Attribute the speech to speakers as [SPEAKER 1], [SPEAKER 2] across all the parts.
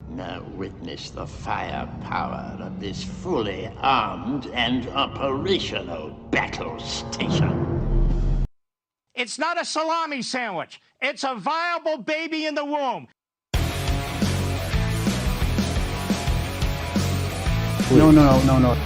[SPEAKER 1] Now witness the firepower of this fully armed and operational battle station.
[SPEAKER 2] It's not a salami sandwich. It's a viable baby in the womb.
[SPEAKER 3] No.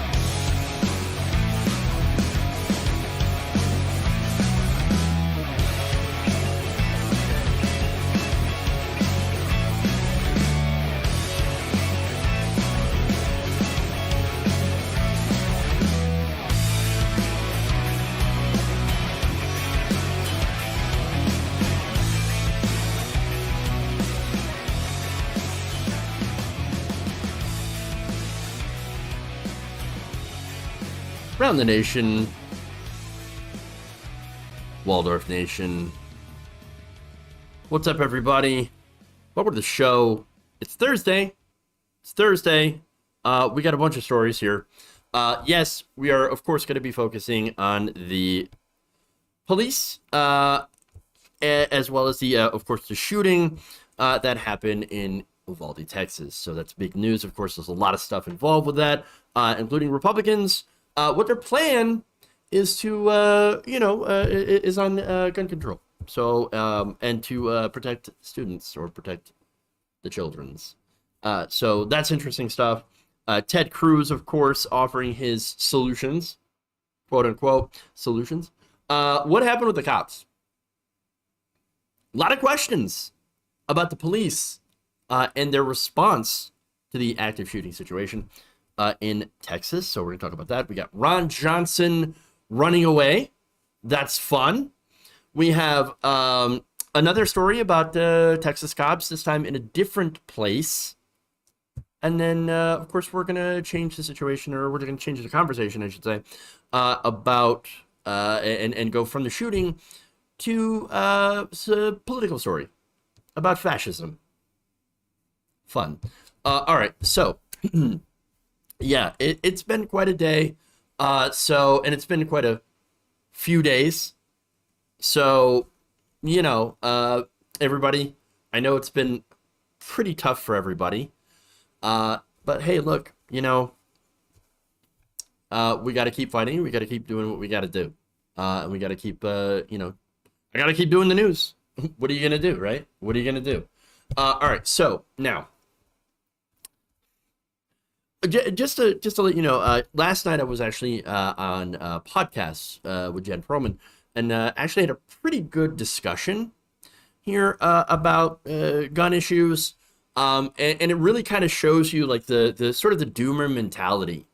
[SPEAKER 4] Around the nation, Waldorf Nation. What's up, everybody? Welcome to the show. It's Thursday. We got a bunch of stories here. Yes, we are, of course, going to be focusing on the police, as well as the, of course, the shooting that happened in Uvalde, Texas. So that's big news. Of course, there's a lot of stuff involved with that, including Republicans. What their plan is to, is on gun control. So, and to protect students or protect the children's. So that's interesting stuff. Ted Cruz, of course, offering his solutions, quote unquote solutions. What happened with the cops? A lot of questions about the police and their response to the active shooting situation in Texas. So we're going to talk about that. We got Ron Johnson running away. That's fun. We have another story about Texas cops, this time in a different place. And then, of course, we're going to change the situation, or we're going to change the conversation, I should say, about and go from the shooting to a political story about fascism. Fun. All right. So, yeah, it's been quite a day. And it's been quite a few days. So, everybody, I know it's been pretty tough for everybody. But hey, look, we got to keep fighting. We got to keep doing what we got to do. And we got to keep, I got to keep doing the news. What are you going to do, right? What are you going to do? All right. So now, just to let you know, last night I was actually on podcasts with Jen Perlman, and actually had a pretty good discussion here about gun issues, and it really kind of shows you like the sort of the doomer mentality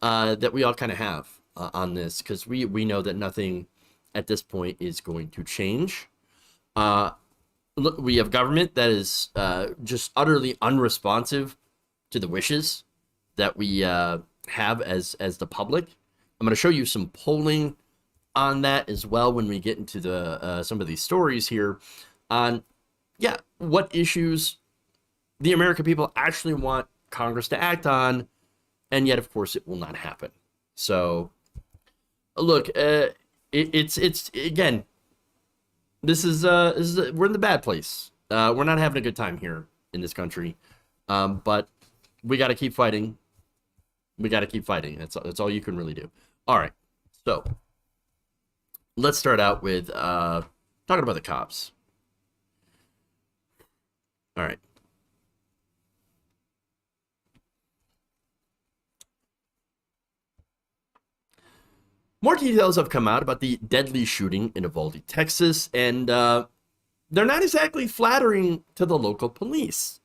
[SPEAKER 4] that we all kind of have on this, because we know that nothing at this point is going to change. Look, we have government that is just utterly unresponsive to the wishes that we have as the public. I'm going to show you some polling on that as well when we get into the some of these stories here on what issues the American people actually want Congress to act on, and yet of course it will not happen. So look, it's again, this is we're in the bad place. We're not having a good time here in this country, but we got to keep fighting. We got to keep fighting. That's all you can really do. All right, so let's start out with talking about the cops. All right. More details have come out about the deadly shooting in Uvalde, Texas, and they're not exactly flattering to the local police.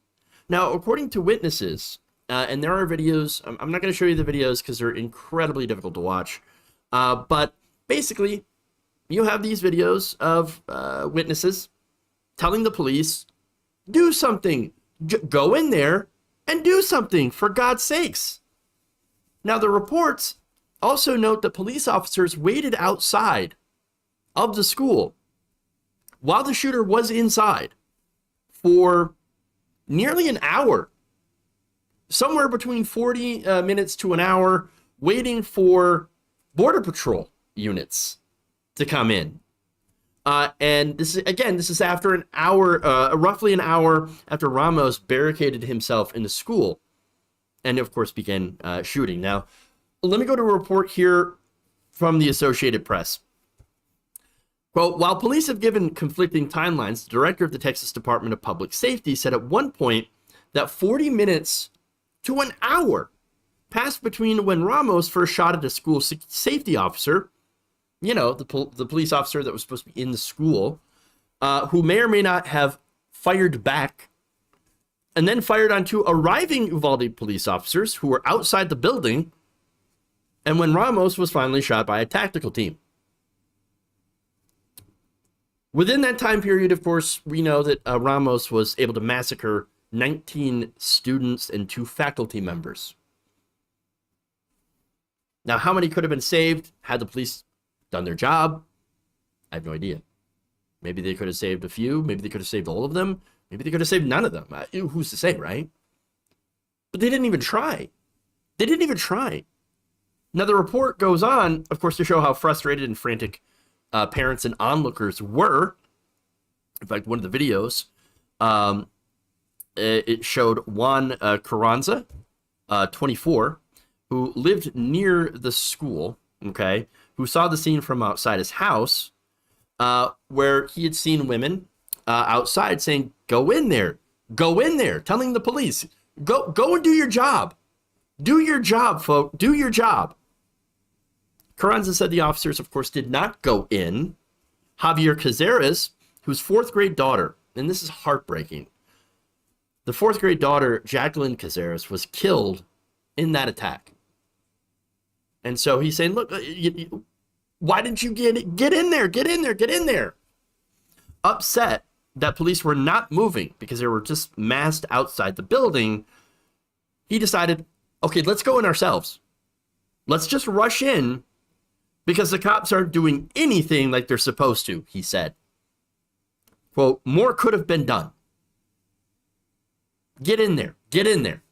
[SPEAKER 4] Now, according to witnesses, and there are videos, I'm not going to show you the videos because they're incredibly difficult to watch, but basically, you have these videos of witnesses telling the police, do something, go in there and do something, for God's sakes. Now, the reports also note that police officers waited outside of the school while the shooter was inside for nearly an hour, somewhere between 40 minutes to an hour, waiting for Border Patrol units to come in. And this is after an hour, roughly an hour after Ramos barricaded himself in the school and, of course, began shooting. Now, let me go to a report here from the Associated Press. Quote, while police have given conflicting timelines, the director of the Texas Department of Public Safety said at one point that 40 minutes to an hour passed between when Ramos first shot at a school safety officer, you know, the police officer that was supposed to be in the school, who may or may not have fired back, and then fired on two arriving Uvalde police officers who were outside the building, and when Ramos was finally shot by a tactical team. Within that time period, of course, we know that Ramos was able to massacre 19 students and 2 faculty members. Now, how many could have been saved had the police done their job? I have no idea. Maybe they could have saved a few. Maybe they could have saved all of them. Maybe they could have saved none of them. Who's to say, right? But they didn't even try. They didn't even try. Now, the report goes on, of course, to show how frustrated and frantic parents and onlookers were. In fact, one of the videos, it showed Juan Carranza, 24, who lived near the school, okay, who saw the scene from outside his house, where he had seen women outside saying, go in there, telling the police, go and do your job. Do your job, folks, do your job. Carranza said the officers, of course, did not go in. Javier Cazares, whose 4th grade daughter, and this is heartbreaking, the 4th grade daughter, Jacqueline Cazares, was killed in that attack. And so he's saying, look, why didn't you get in there? Upset that police were not moving because they were just massed outside the building, he decided, okay, let's go in ourselves. Let's just rush in because the cops aren't doing anything like they're supposed to, he said. Quote, more could have been done. Get in there.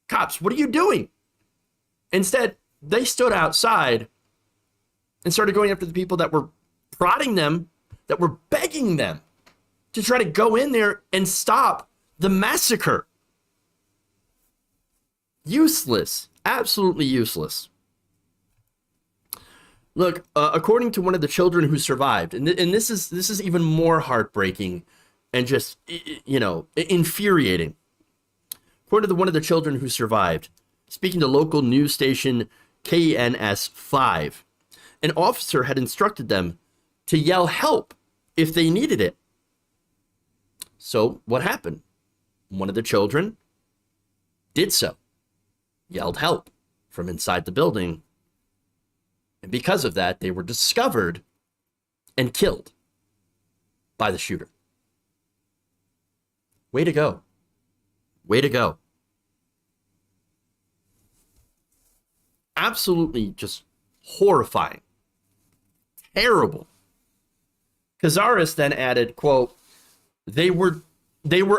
[SPEAKER 4] Cops, what are you doing? Instead, they stood outside and started going after the people that were prodding them, that were begging them to try to go in there and stop the massacre. Useless. Absolutely useless. Look, according to one of the children who survived, and this is even more heartbreaking and just, you know, infuriating. According to one of the children who survived, speaking to local news station KNS 5, an officer had instructed them to yell help if they needed it. So what happened? One of the children did so, yelled help from inside the building. And because of that, they were discovered and killed by the shooter. Way to go. Way to go. Absolutely just horrifying. Terrible. Cazares then added, quote, they were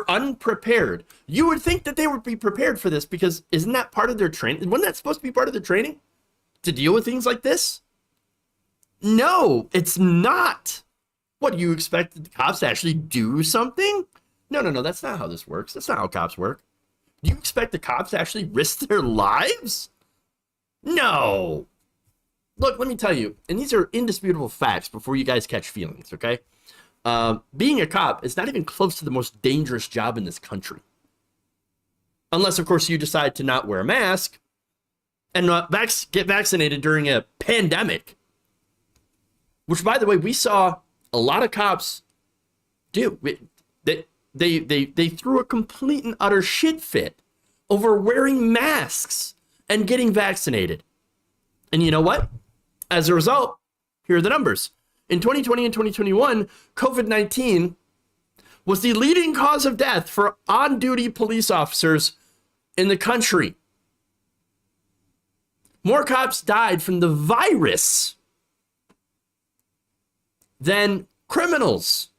[SPEAKER 4] unprepared. You would think that they would be prepared for this because isn't that part of their training? Wasn't that supposed to be part of their training? To deal with things like this? No, it's not. What, do you expect the cops to actually do something? No, that's not how this works. That's not how cops work. Do you expect the cops to actually risk their lives? No. Look, let me tell you, and these are indisputable facts before you guys catch feelings, okay? Being a cop is not even close to the most dangerous job in this country. Unless, of course, you decide to not wear a mask and not get vaccinated during a pandemic. Which, by the way, we saw a lot of cops do. They threw a complete and utter shit fit over wearing masks and getting vaccinated. And you know what? As a result, here are the numbers. In 2020 and 2021, COVID-19 was the leading cause of death for on-duty police officers in the country. More cops died from the virus than criminals.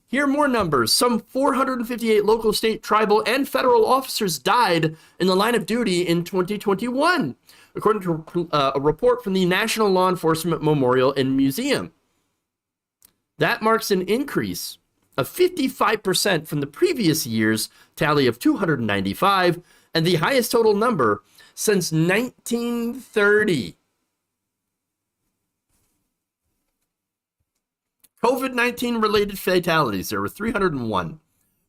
[SPEAKER 4] Here are more numbers. Some 458 local, state, tribal, and federal officers died in the line of duty in 2021, according to a report from the National Law Enforcement Memorial and Museum. That marks an increase of 55% from the previous year's tally of 295, and the highest total number since 1930. COVID-19 related fatalities, there were 301,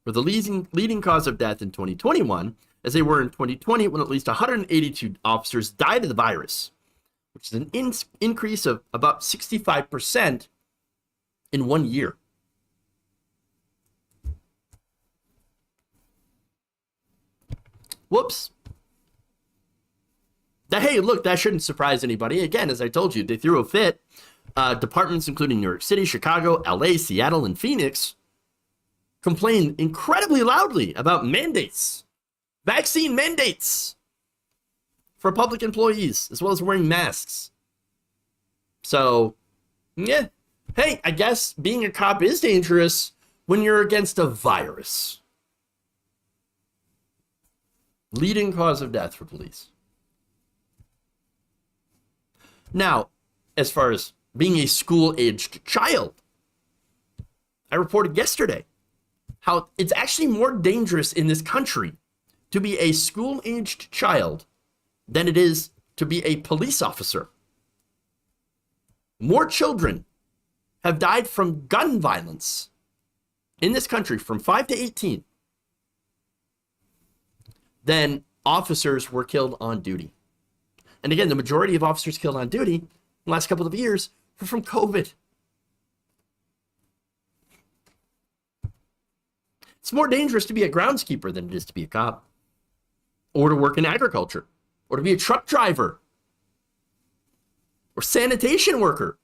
[SPEAKER 4] were the leading cause of death in 2021, as they were in 2020 when at least 182 officers died of the virus, which is an increase of about 65% in 1 year. Whoops. Hey, look, that shouldn't surprise anybody. Again, as I told you, they threw a fit. Departments including New York City, Chicago, LA, Seattle, and Phoenix complained incredibly loudly about mandates, vaccine mandates for public employees, as well as wearing masks. So, yeah. Hey, I guess being a cop is dangerous when you're against a virus. Leading cause of death for police. Now, as far as being a school-aged child, I reported yesterday how it's actually more dangerous in this country to be a school-aged child than it is to be a police officer. More children have died from gun violence in this country from 5 to 18 than officers were killed on duty. And again, the majority of officers killed on duty in the last couple of years were from COVID. It's more dangerous to be a groundskeeper than it is to be a cop, or to work in agriculture, or to be a truck driver, or sanitation worker.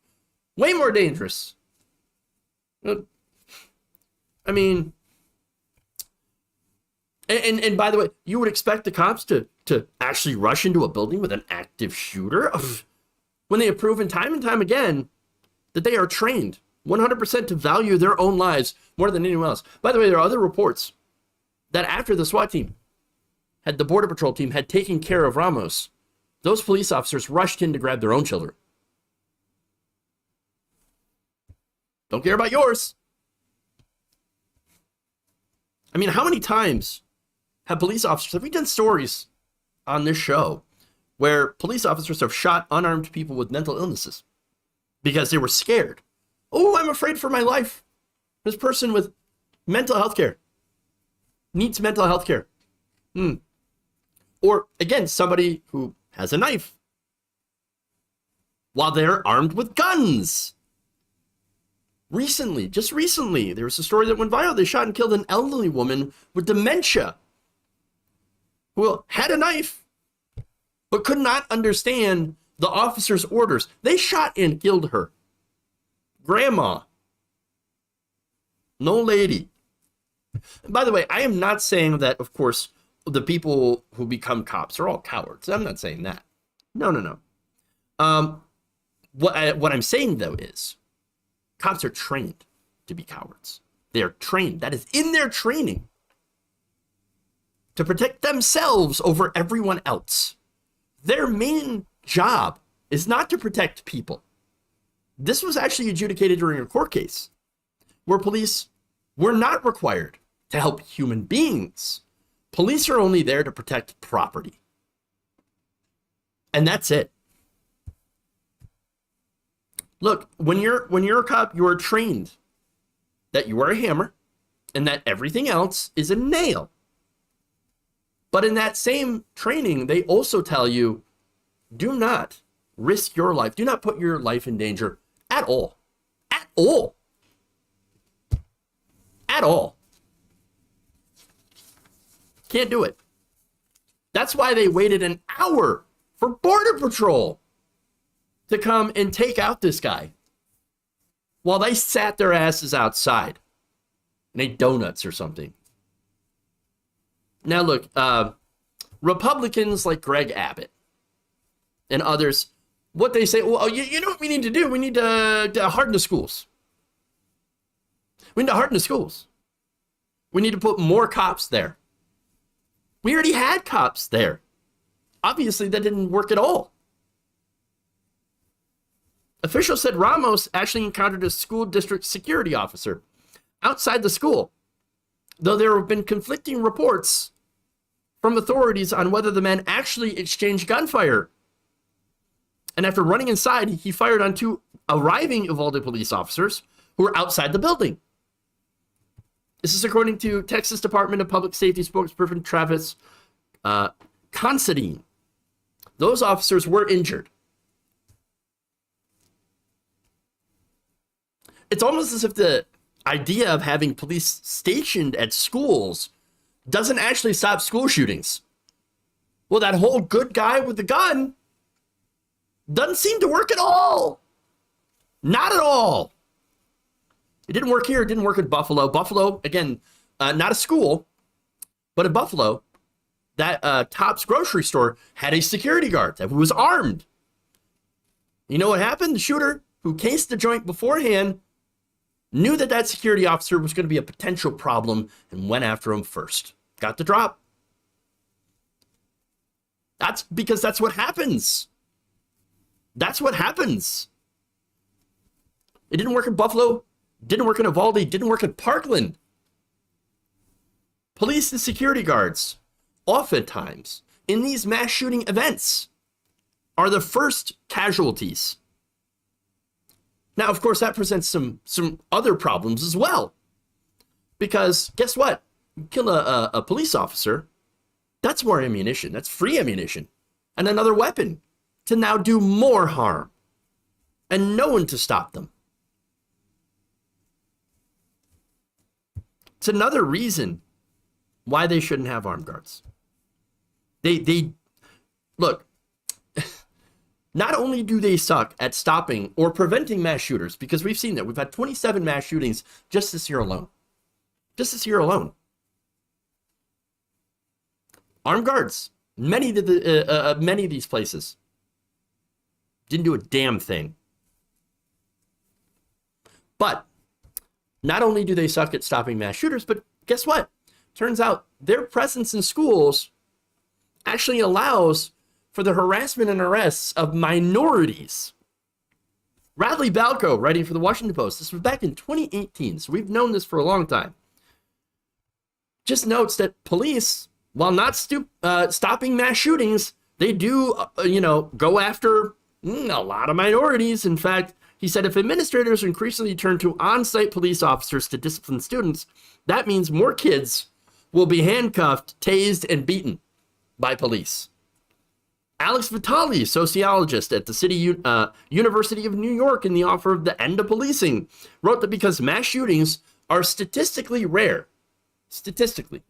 [SPEAKER 4] Way more dangerous. I mean, and by the way, you would expect the cops to actually rush into a building with an active shooter when they have proven time and time again that they are trained 100% to value their own lives more than anyone else. By the way, there are other reports that after the SWAT team the Border Patrol team had taken care of Ramos, those police officers rushed in to grab their own children. Don't care about yours. I mean, how many times have we done stories on this show where police officers have shot unarmed people with mental illnesses because they were scared? Oh, I'm afraid for my life. This person with mental health care needs mental health care. Or, again, somebody who has a knife while they're armed with guns. Just recently, there was a story that went viral. They shot and killed an elderly woman with dementia who had a knife but could not understand the officer's orders. They shot and killed her. Grandma. No lady. And by the way, I am not saying that, of course, the people who become cops are all cowards. I'm not saying that. No. What I'm saying, though, is cops are trained to be cowards. They are trained. That is in their training to protect themselves over everyone else. Their main job is not to protect people. This was actually adjudicated during a court case where police were not required to help human beings. Police are only there to protect property. And that's it. Look, when you're a cop, you are trained that you are a hammer and that everything else is a nail. But in that same training, they also tell you, do not risk your life. Do not put your life in danger at all. At all. At all. Can't do it. That's why they waited an hour for Border Patrol to come and take out this guy while they sat their asses outside and ate donuts or something. Now, look, Republicans like Greg Abbott and others, what they say, well, you know what we need to do? We need to harden the schools. We need to harden the schools. We need to put more cops there. We already had cops there. Obviously, that didn't work at all. Officials said Ramos actually encountered a school district security officer outside the school, though there have been conflicting reports from authorities on whether the men actually exchanged gunfire. And after running inside, he fired on two arriving Uvalde police officers who were outside the building. This is according to Texas Department of Public Safety spokesperson Travis Considine. Those officers were injured. It's almost as if the idea of having police stationed at schools doesn't actually stop school shootings. Well, that whole good guy with the gun doesn't seem to work at all. Not at all. It didn't work here. It didn't work in Buffalo. Buffalo, again, not a school, but in Buffalo, that Tops grocery store had a security guard that was armed. You know what happened? The shooter who cased the joint beforehand knew that that security officer was going to be a potential problem and went after him first. Got the drop. That's because that's what happens. That's what happens. It didn't work in Buffalo. Didn't work in Uvalde. Didn't work in Parkland. Police and security guards, oftentimes, in these mass shooting events, are the first casualties. Now, of course, that presents some other problems as well. Because guess what? You kill a police officer, that's more ammunition. That's free ammunition. And another weapon to now do more harm. And no one to stop them. It's another reason why they shouldn't have armed guards. They look, not only do they suck at stopping or preventing mass shooters, because we've seen that. We've had 27 mass shootings just this year alone. Just this year alone. Armed guards, many of these places didn't do a damn thing. But not only do they suck at stopping mass shooters, but guess what? Turns out their presence in schools actually allows for the harassment and arrests of minorities. Radley Balco, writing for the Washington Post, this was back in 2018, so we've known this for a long time, just notes that police, while not stopping mass shootings, they do, go after a lot of minorities. In fact, he said if administrators increasingly turn to on-site police officers to discipline students, that means more kids will be handcuffed, tased, and beaten by police. Alex Vitale, sociologist at the University of New York, in the author of The End of Policing, wrote that because mass shootings are statistically rare, statistically,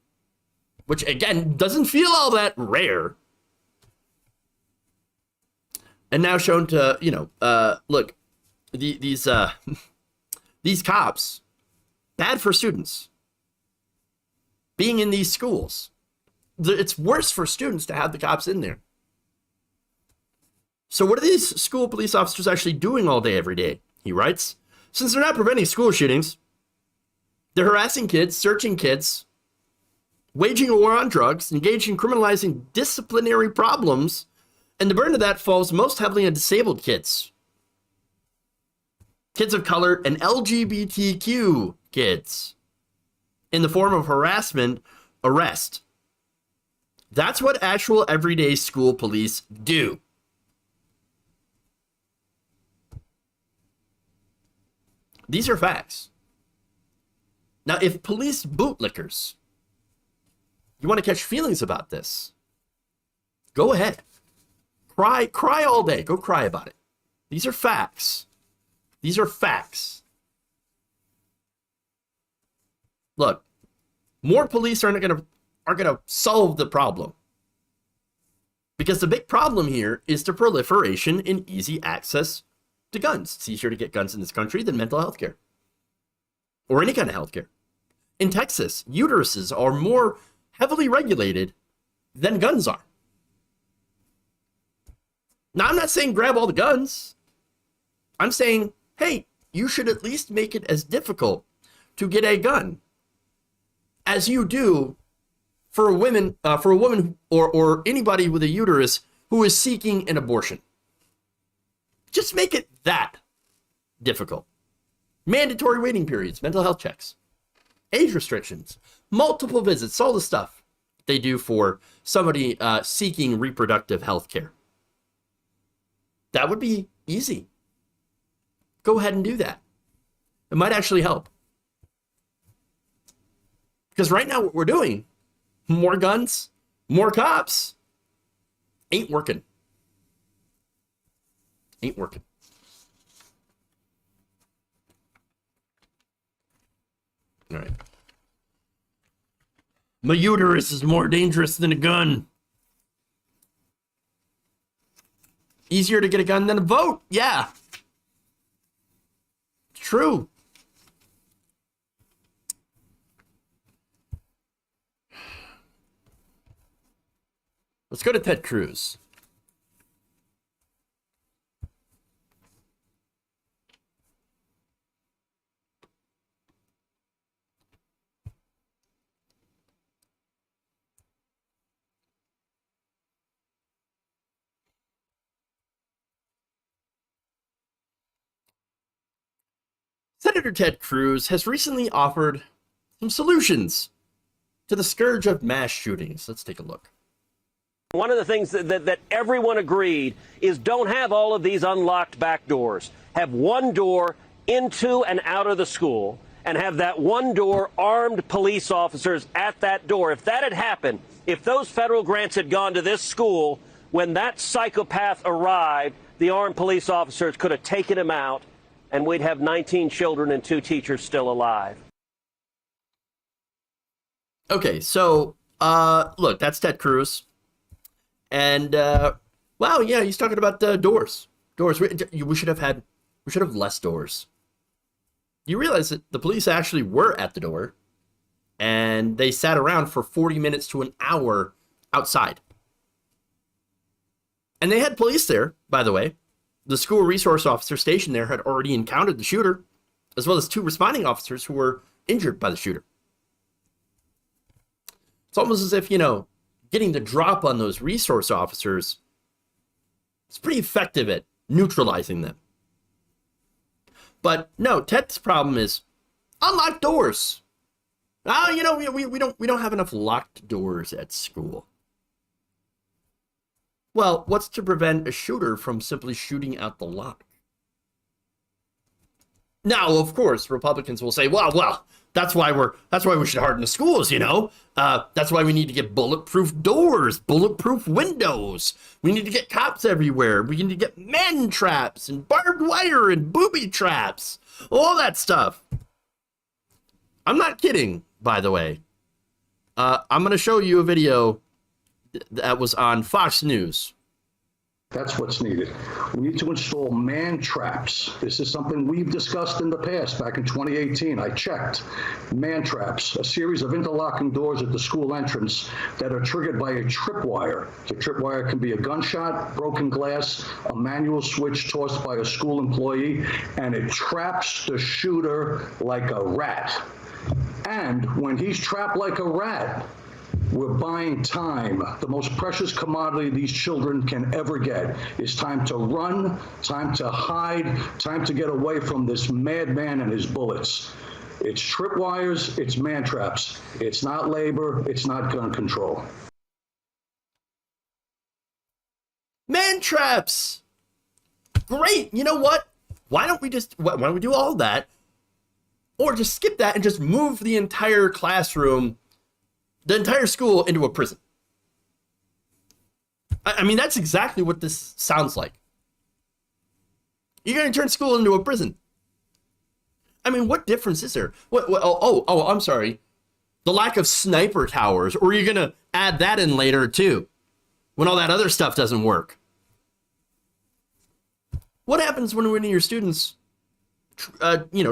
[SPEAKER 4] which again doesn't feel all that rare, and now shown to, look, these cops, bad for students. Being in these schools, it's worse for students to have the cops in there. So what are these school police officers actually doing all day, every day? He writes, since they're not preventing school shootings, they're harassing kids, searching kids, waging a war on drugs, engaging in criminalizing disciplinary problems, and the burden of that falls most heavily on disabled kids, kids of color, and LGBTQ kids, in the form of harassment, arrest. That's what actual everyday school police do. These are facts. Now, if police bootlickers, you want to catch feelings about this, go ahead. Cry all day. Go cry about it. These are facts. These are facts. Look, more police are gonna solve the problem. Because the big problem here is the proliferation in easy access to guns. It's easier to get guns in this country than mental health care. Or any kind of health care. In Texas, uteruses are more heavily regulated than guns are. Now, I'm not saying grab all the guns. I'm saying, hey, you should at least make it as difficult to get a gun as you do for a woman or anybody with a uterus who is seeking an abortion. Just make it that difficult. Mandatory waiting periods, mental health checks, age restrictions, multiple visits, all the stuff they do for somebody seeking reproductive health care. That would be easy. Go ahead and do that. It might actually help. Because right now what we're doing, more guns, more cops, ain't working. Ain't working. All right. My uterus is more dangerous than a gun. Easier to get a gun than a vote. Yeah. It's true. Let's go to Ted Cruz. Senator Ted Cruz has recently offered some solutions to the scourge of mass shootings. Let's take a look.
[SPEAKER 5] One of the things that everyone agreed is don't have all of these unlocked back doors. Have one door into and out of the school, and have that one door armed police officers at that door. If that had happened, if those federal grants had gone to this school, when that psychopath arrived, the armed police officers could have taken him out, and we'd have 19 children and 2 teachers still alive.
[SPEAKER 4] Okay, so, look, that's Ted Cruz. And, wow, yeah, he's talking about doors. Doors. We should have less doors. You realize that the police actually were at the door, and they sat around for 40 minutes to an hour outside. And they had police there, by the way. The school resource officer stationed there had already encountered the shooter, as well as 2 responding officers who were injured by the shooter. It's almost as if, getting the drop on those resource officers is pretty effective at neutralizing them. But no, Ted's problem is unlocked doors. We don't have enough locked doors at school. Well, what's to prevent a shooter from simply shooting out the lock? Now, of course, Republicans will say, well, that's why we should harden the schools, you know? That's why we need to get bulletproof doors, bulletproof windows. We need to get cops everywhere. We need to get man traps and barbed wire and booby traps, all that stuff. I'm not kidding, by the way. I'm going to show you a video that was on Fox News.
[SPEAKER 3] That's what's needed. We need to install man traps. This is something we've discussed in the past. Back in 2018, I checked. Man traps, a series of interlocking doors at the school entrance that are triggered by a tripwire. The tripwire can be a gunshot, broken glass, a manual switch tossed by a school employee, and it traps the shooter like a rat. And when he's trapped like a rat, we're buying time. The most precious commodity these children can ever get is time to run, time to hide, time to get away from this madman and his bullets. It's tripwires, it's man traps. It's not labor, it's not gun control.
[SPEAKER 4] Man traps! Great! You know what? Why don't we do all that? Or just skip that and just move the entire classroom, the entire school, into a prison. I mean, that's exactly what this sounds like. You're going to turn school into a prison. I mean, what difference is there? I'm sorry. The lack of sniper towers, or are you going to add that in later too, when all that other stuff doesn't work? What happens when one of your students,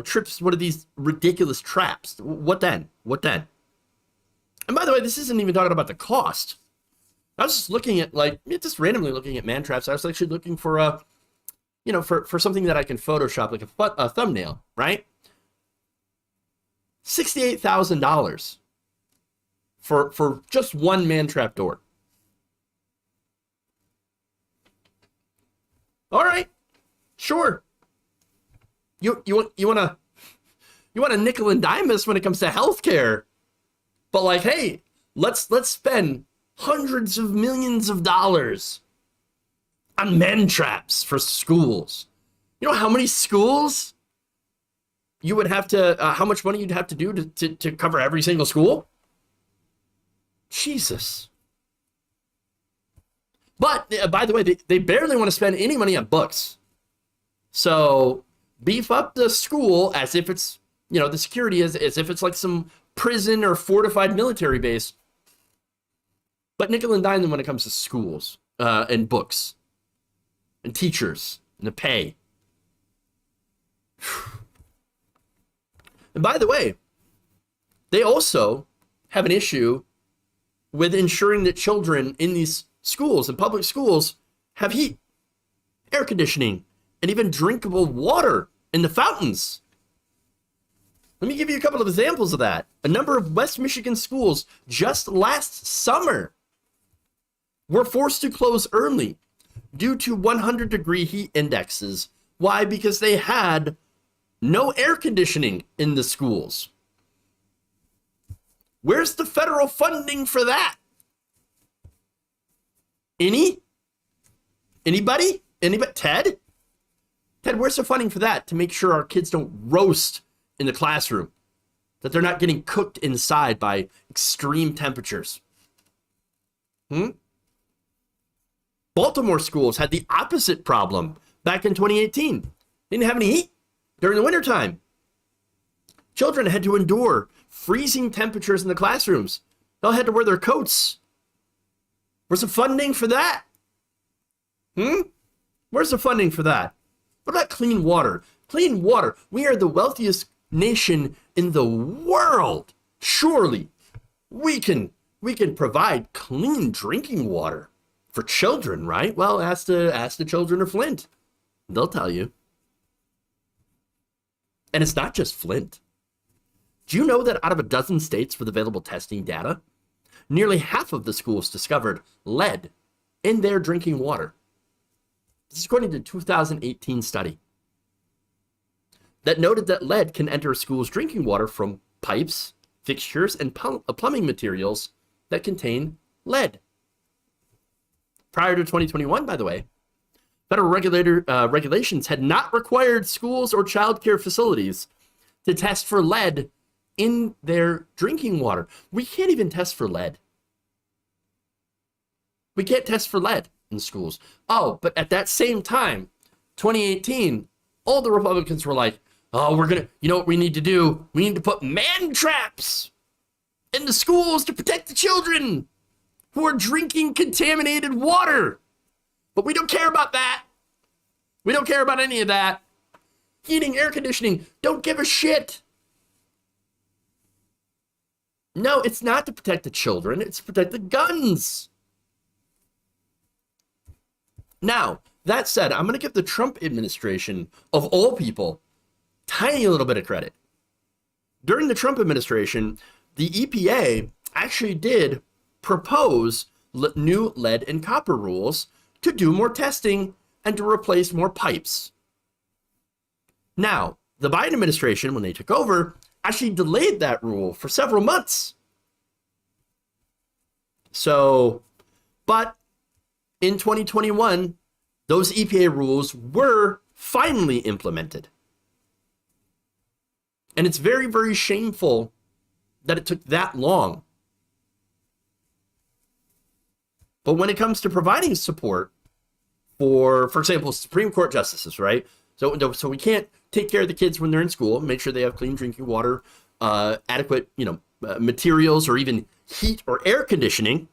[SPEAKER 4] trips one of these ridiculous traps? What then? And by the way, this isn't even talking about the cost. I was just looking at, just randomly looking at man traps. I was actually looking for for something that I can Photoshop, like a thumbnail, right? $68,000 for just one man trap door. All right, sure. You want to nickel and dime us when it comes to healthcare. But hey, let's spend hundreds of millions of dollars on man traps for schools. You know how many schools you would have to, how much money you'd have to do to cover every single school? Jesus. But, by the way, they barely want to spend any money on books. So beef up the school as if it's, the security as if it's like some prison or fortified military base, but nickel and dime them when it comes to schools and books and teachers and the pay. And by the way, they also have an issue with ensuring that children in these schools and public schools have heat, air conditioning, and even drinkable water in the fountains. Let me give you a couple of examples of that. A number of West Michigan schools just last summer were forced to close early due to 100-degree heat indexes. Why? Because they had no air conditioning in the schools. Where's the federal funding for that? Anybody? Ted? Ted, where's the funding for that to make sure our kids don't roast in the classroom, that they're not getting cooked inside by extreme temperatures? Baltimore schools had the opposite problem back in 2018. They didn't have any heat during the wintertime. Children had to endure freezing temperatures in the classrooms. They all had to wear their coats. Where's the funding for that? Where's the funding for that? What about clean water? Clean water. We are the wealthiest nation in the world. Surely we can provide clean drinking water for children, right? Well, ask the children of Flint. They'll tell you. And it's not just Flint. Do you know that out of a dozen states with available testing data, nearly half of the schools discovered lead in their drinking water? This is according to a 2018 study that noted that lead can enter a school's drinking water from pipes, fixtures, and plumbing materials that contain lead. Prior to 2021, by the way, federal regulations had not required schools or childcare facilities to test for lead in their drinking water. We can't even test for lead. We can't test for lead in schools. Oh, but at that same time, 2018, all the Republicans were like, oh, you know what we need to do? We need to put man traps in the schools to protect the children who are drinking contaminated water. But we don't care about that. We don't care about any of that. Heating, air conditioning, don't give a shit. No, it's not to protect the children. It's to protect the guns. Now, that said, I'm going to give the Trump administration, of all people, tiny little bit of credit. During the Trump administration, the EPA actually did propose new lead and copper rules to do more testing and to replace more pipes. Now, the Biden administration, when they took over, actually delayed that rule for several months. So, but in 2021, those EPA rules were finally implemented. And it's very, very shameful that it took that long. But when it comes to providing support for example, Supreme Court justices, right? So we can't take care of the kids when they're in school, make sure they have clean drinking water, adequate, materials, or even heat or air conditioning.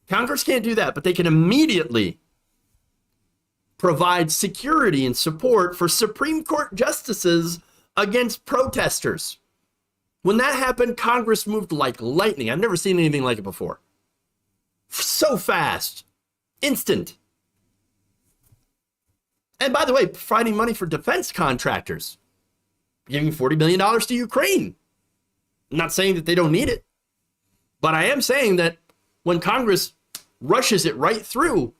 [SPEAKER 4] Congress can't do that, but they can immediately provide security and support for Supreme Court justices against protesters. When that happened, Congress moved like lightning. I've never seen anything like it before. So fast. Instant. And by the way, providing money for defense contractors. Giving $40 billion to Ukraine. I'm not saying that they don't need it. But I am saying that when Congress rushes it right through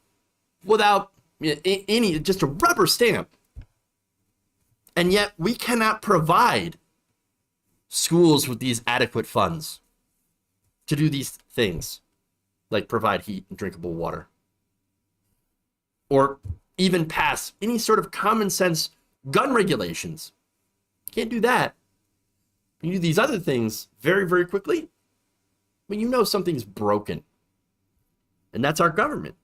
[SPEAKER 4] without any, just a rubber stamp. And yet we cannot provide schools with these adequate funds to do these things, like provide heat and drinkable water, or even pass any sort of common sense gun regulations. Can't do that. You do these other things very, very quickly when you know something's broken. And that's our government.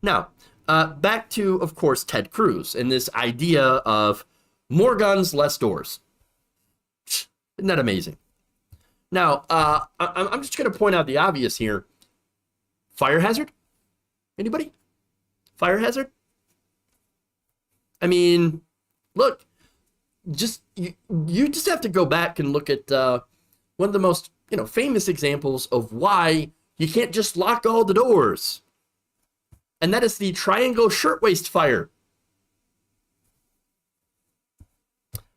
[SPEAKER 4] Now, back to, of course, Ted Cruz and this idea of more guns, less doors. Isn't that amazing? Now, I'm just going to point out the obvious here. Fire hazard? Anybody? Fire hazard? I mean, look, you just have to go back and look at one of the most famous examples of why you can't just lock all the doors, and that is the Triangle Shirtwaist Fire.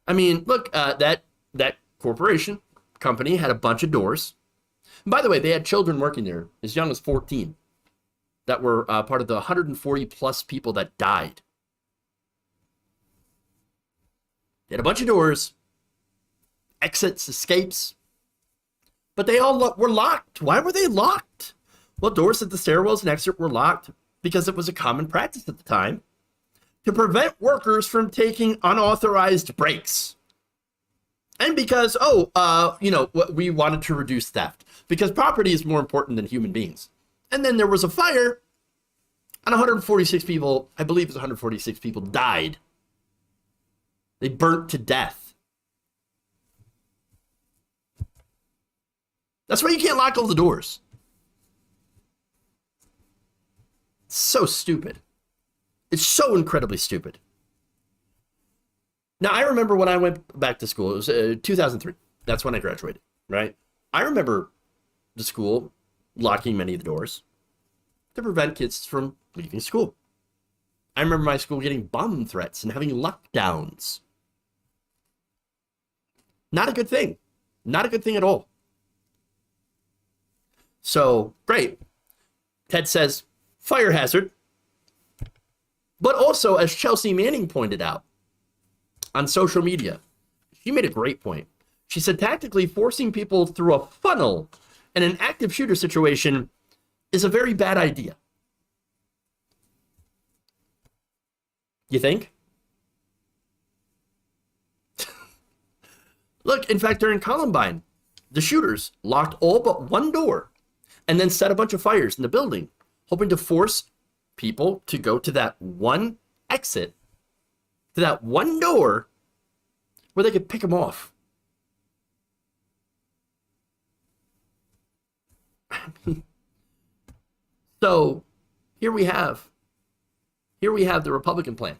[SPEAKER 4] I mean, look, that corporation company had a bunch of doors. And by the way, they had children working there as young as 14 that were part of the 140 plus people that died. They had a bunch of doors, exits, escapes, but they all were locked. Why were they locked? Well, doors at the stairwells and exit were locked because it was a common practice at the time to prevent workers from taking unauthorized breaks. And because, we wanted to reduce theft because property is more important than human beings. And then there was a fire and 146 people, I believe it was 146 people, died. They burnt to death. That's why you can't lock all the doors. It's so stupid. It's so incredibly stupid. Now, I remember when I went back to school, it was 2003. That's when I graduated, right? I remember the school locking many of the doors to prevent kids from leaving school. I remember my school getting bomb threats and having lockdowns. Not a good thing. Not a good thing at all. So, great. Ted says, fire hazard. But also, as Chelsea Manning pointed out on social media, she made a great point. She said, tactically forcing people through a funnel in an active shooter situation is a very bad idea. You think? Look, in fact, during Columbine, the shooters locked all but one door and then set a bunch of fires in the building, hoping to force people to go to that one exit, to that one door where they could pick them off. So here we have the Republican plan.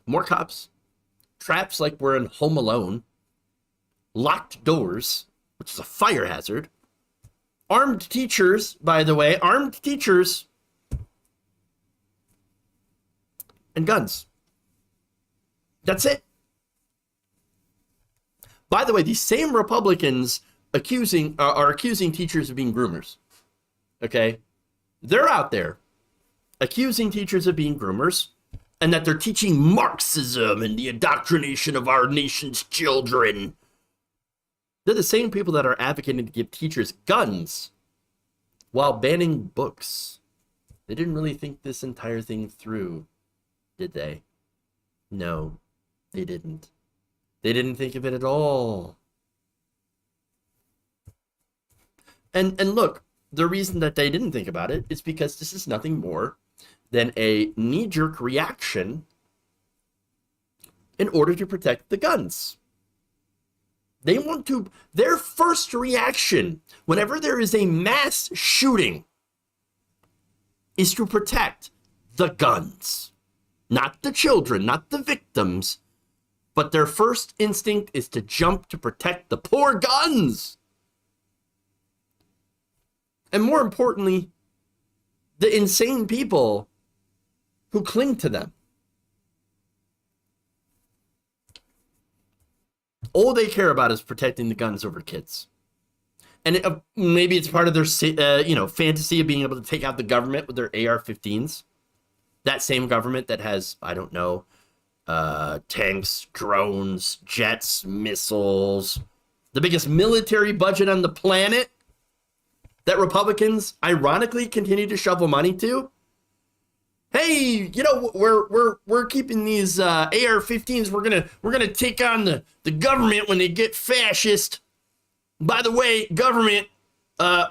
[SPEAKER 4] More cops, traps like we're in Home Alone, locked doors, which is a fire hazard, armed teachers, by the way, armed teachers, and guns. That's it. By the way, these same Republicans are accusing teachers of being groomers. Okay? They're out there accusing teachers of being groomers and that they're teaching Marxism and the indoctrination of our nation's children. They're the same people that are advocating to give teachers guns while banning books. They didn't really think this entire thing through, did they? No, they didn't. They didn't think of it at all. And look, the reason that they didn't think about it is because this is nothing more than a knee-jerk reaction in order to protect the guns. They want to, their first reaction whenever there is a mass shooting is to protect the guns. Not the children, not the victims, but their first instinct is to jump to protect the poor guns. And more importantly, the insane people who cling to them. All they care about is protecting the guns over kids. And maybe it's part of their fantasy of being able to take out the government with their AR-15s. That same government that has, I don't know, tanks, drones, jets, missiles, the biggest military budget on the planet that Republicans ironically continue to shovel money to. Hey, you know, we're keeping these AR-15s. We're gonna take on the government when they get fascist. By the way, government,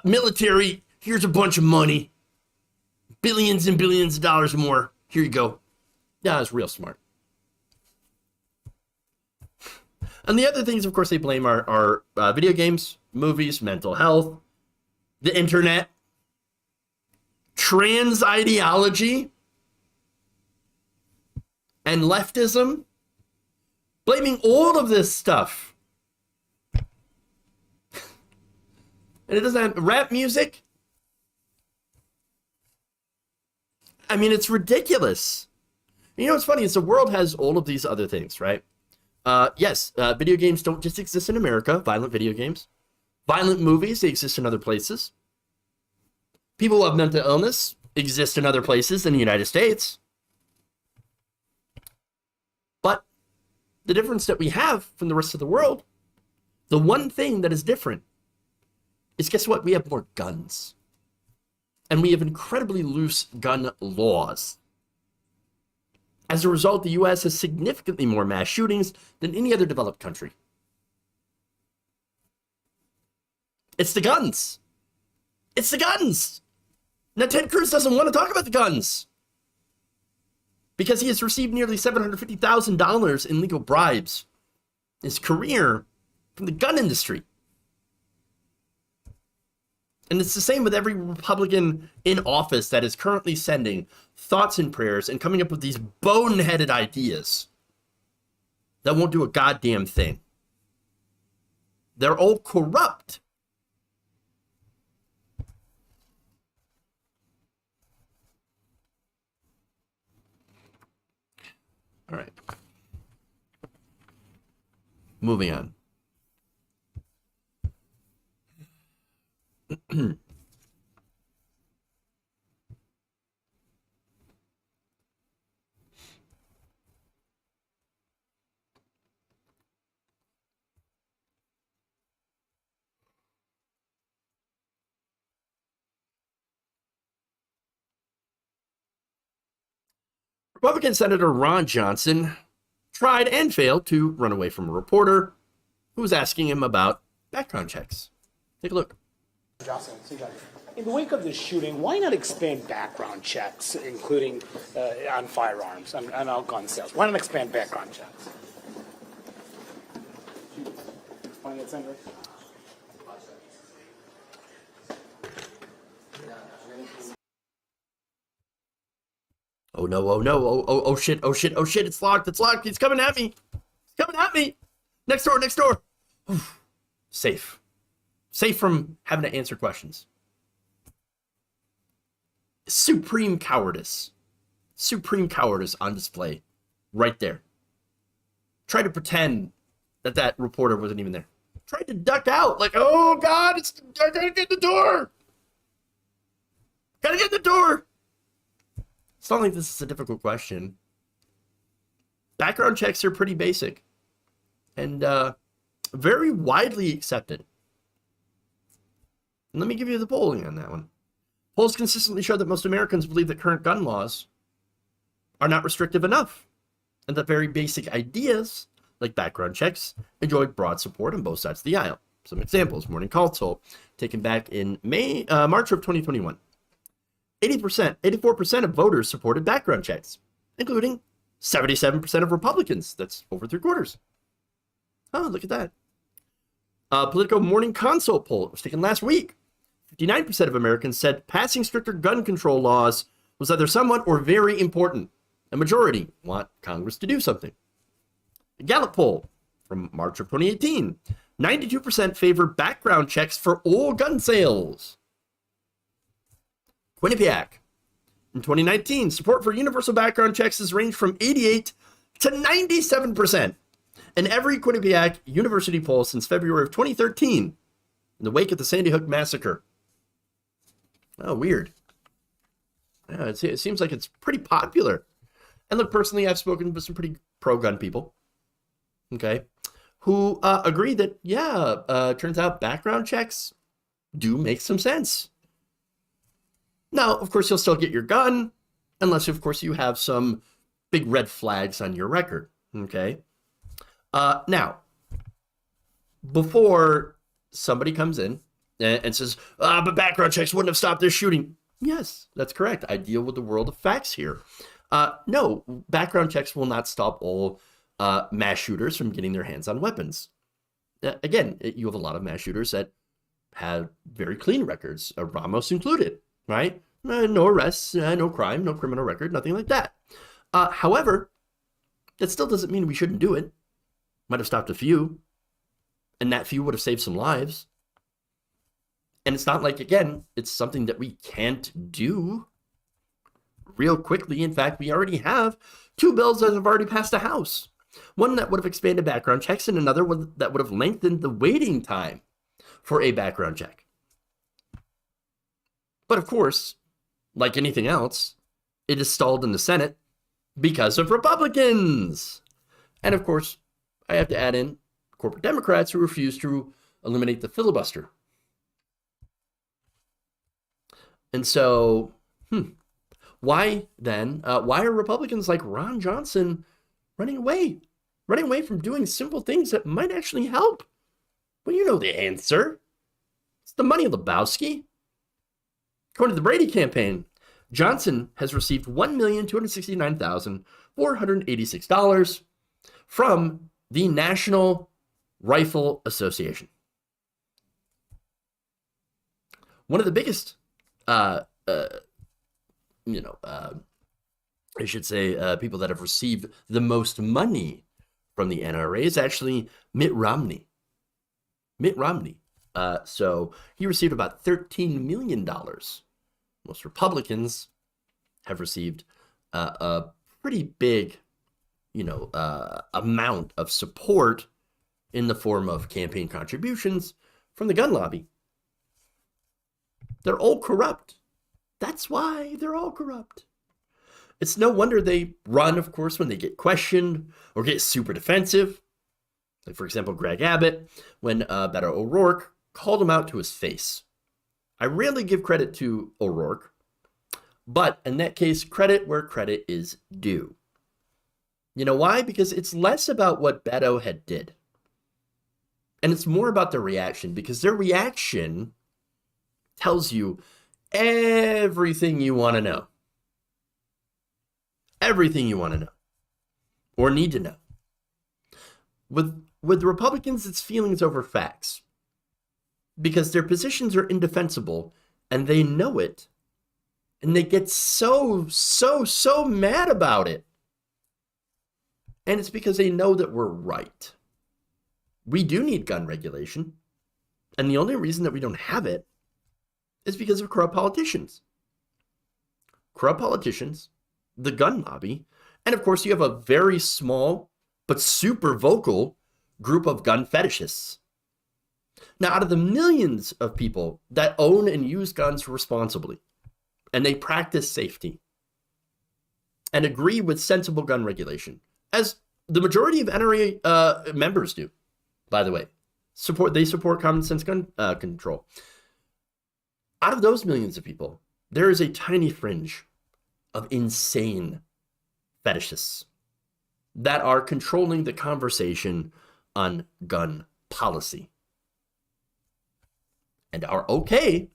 [SPEAKER 4] military, here's a bunch of money. Billions and billions of dollars more. Here you go. Yeah, it's real smart. And the other things, of course, they blame are video games, movies, mental health, the internet, trans ideology, and leftism. Blaming all of this stuff. And it doesn't have rap music. I mean, it's ridiculous. You know what's funny is the world has all of these other things, right? Yes, video games don't just exist in America, violent video games. Violent movies, they exist in other places. People who have mental illness exist in other places in the United States. But the difference that we have from the rest of the world, the one thing that is different is, guess what? We have more guns. And we have incredibly loose gun laws. As a result, the U.S. has significantly more mass shootings than any other developed country. It's the guns. It's the guns. Now, Ted Cruz doesn't want to talk about the guns because he has received nearly $750,000 in legal bribes in his career from the gun industry. And it's the same with every Republican in office that is currently sending thoughts and prayers and coming up with these boneheaded ideas that won't do a goddamn thing. They're all corrupt. All right. Moving on. Republican Senator Ron Johnson tried and failed to run away from a reporter who was asking him about background checks. Take a look.
[SPEAKER 6] Johnson, in the wake of this shooting, why not expand background checks, including on firearms and on gun sales? Why not expand background checks? Senator?
[SPEAKER 4] Oh no, oh no, oh shit, oh shit, oh shit, it's locked, he's coming at me. Next door. Oof. Safe from having to answer questions. Supreme cowardice on display right there. Try to pretend that reporter wasn't even there. Tried to duck out like, oh God, I gotta get the door. It's not like this is a difficult question. Background checks are pretty basic and very widely accepted. And let me give you the polling on that one. Polls consistently show that most Americans believe that current gun laws are not restrictive enough, and that very basic ideas like background checks enjoy broad support on both sides of the aisle. Some examples: Morning Consult, taken back in March of 2021. 84% of voters supported background checks, including 77% of Republicans. That's over 3/4. Oh, look at that. Politico Morning Consult poll, it was taken last week. 59% of Americans said passing stricter gun control laws was either somewhat or very important. A majority want Congress to do something. A Gallup poll from March of 2018. 92% favor background checks for all gun sales. Quinnipiac. In 2019, support for universal background checks has ranged from 88 to 97%. In every Quinnipiac University poll since February of 2013, in the wake of the Sandy Hook massacre. Oh, weird. Yeah, it seems like it's pretty popular. And look, personally, I've spoken with some pretty pro-gun people, okay, who agree that, turns out background checks do make some sense. Now, of course, you'll still get your gun, unless, of course, you have some big red flags on your record, okay? Now, before somebody comes in and says, but background checks wouldn't have stopped this shooting. Yes, that's correct. I deal with the world of facts here. No, background checks will not stop all mass shooters from getting their hands on weapons. Again, you have a lot of mass shooters that have very clean records, Ramos included, right? No arrests, no crime, no criminal record, nothing like that. However, that still doesn't mean we shouldn't do it. Might have stopped a few, and that few would have saved some lives. And it's not like, again, it's something that we can't do real quickly. In fact, we already have 2 bills that have already passed the House. One that would have expanded background checks, and another one that would have lengthened the waiting time for a background check. But of course, like anything else, it is stalled in the Senate because of Republicans. And of course, I have to add in corporate Democrats who refuse to eliminate the filibuster. And so, why then, why are Republicans like Ron Johnson running away from doing simple things that might actually help? Well, you know the answer. It's the money, Lebowski. According to the Brady campaign, Johnson has received $1,269,486 from the National Rifle Association. One of the biggest, I should say, people that have received the most money from the NRA is actually Mitt Romney. So he received about $13 million. Most Republicans have received a pretty big, amount of support in the form of campaign contributions from the gun lobby. They're all corrupt. That's why they're all corrupt. It's no wonder they run, of course, when they get questioned or get super defensive. Like, for example, Greg Abbott, when Beto O'Rourke called him out to his face. I rarely give credit to O'Rourke, But in that case, credit where credit is due. You know why? Because it's less about what Beto had did. And it's more about their reaction, because their reaction tells you everything you want to know. Everything you want to know or need to know. With the Republicans, it's feelings over facts, because their positions are indefensible and they know it. And they get so mad about it. And it's because they know that we're right. We do need gun regulation. And the only reason that we don't have it is because of corrupt politicians. Corrupt politicians, the gun lobby, and of course you have a very small but super vocal group of gun fetishists. Now, out of the millions of people that own and use guns responsibly, and they practice safety and agree with sensible gun regulation, as the majority of NRA members do, by the way, they support common sense gun control. Out of those millions of people, there is a tiny fringe of insane fetishists that are controlling the conversation on gun policy and are okay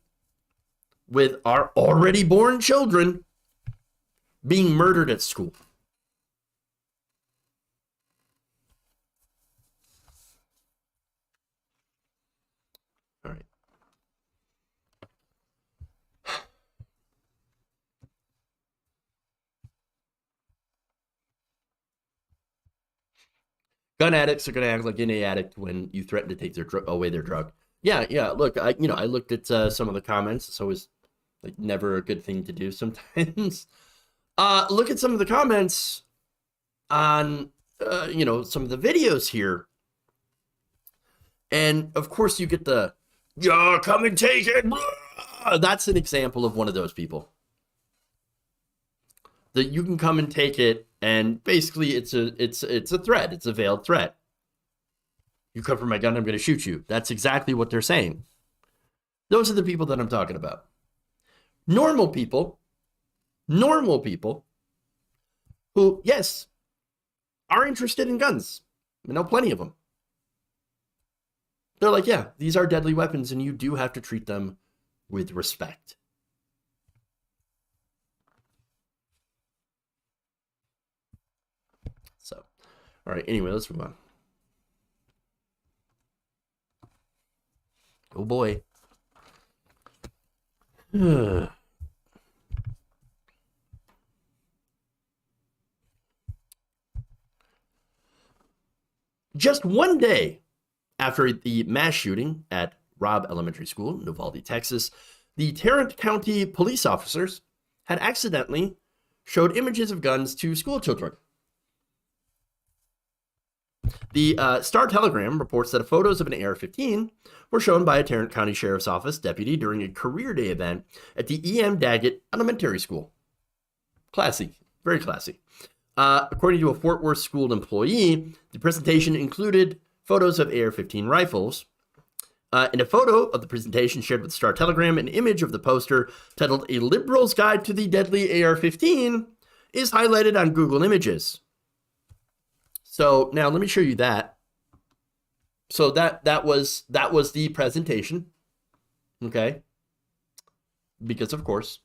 [SPEAKER 4] with our already born children being murdered at school. All right. Gun addicts are going to act like any addict when you threaten to take away their drug. Yeah. Look, I looked at some of the comments. It's always like never a good thing to do sometimes. Look at some of the comments on, some of the videos here. And of course you get the, yeah, come and take it. That's an example of one of those people. That you can come and take it, and basically it's a threat. It's a veiled threat. You come for my gun, I'm going to shoot you. That's exactly what they're saying. Those are the people that I'm talking about. Normal people who, yes, are interested in guns. I know plenty of them. They're like, yeah, these are deadly weapons, and you do have to treat them with respect. So, all right, anyway, let's move on. Oh boy. Just one day after the mass shooting at Robb Elementary School in Uvalde, Texas, the Tarrant County police officers had accidentally showed images of guns to school children. The Star-Telegram reports that photos of an AR-15 were shown by a Tarrant County Sheriff's Office deputy during a career day event at the E.M. Daggett Elementary School. Classy, very classy. According to a Fort Worth school employee, the presentation included photos of AR-15 rifles. In a photo of the presentation shared with Star-Telegram, an image of the poster titled "A Liberal's Guide to the Deadly AR-15" is highlighted on Google Images. So now let me show you that. So that was the presentation, okay? Because of course.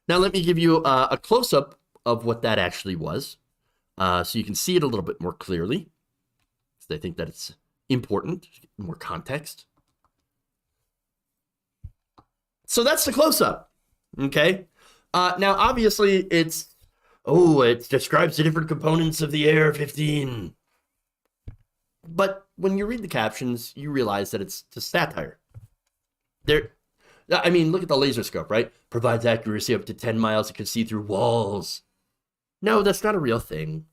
[SPEAKER 4] Now let me give you a close-up of what that actually was, so you can see it a little bit more clearly. I think that it's important, more context. So that's the close-up, okay? Now obviously it describes the different components of the AR-15. But when you read the captions, you realize that it's just satire. Look at the laser scope, right? Provides accuracy up to 10 miles. It can see through walls. No, that's not a real thing.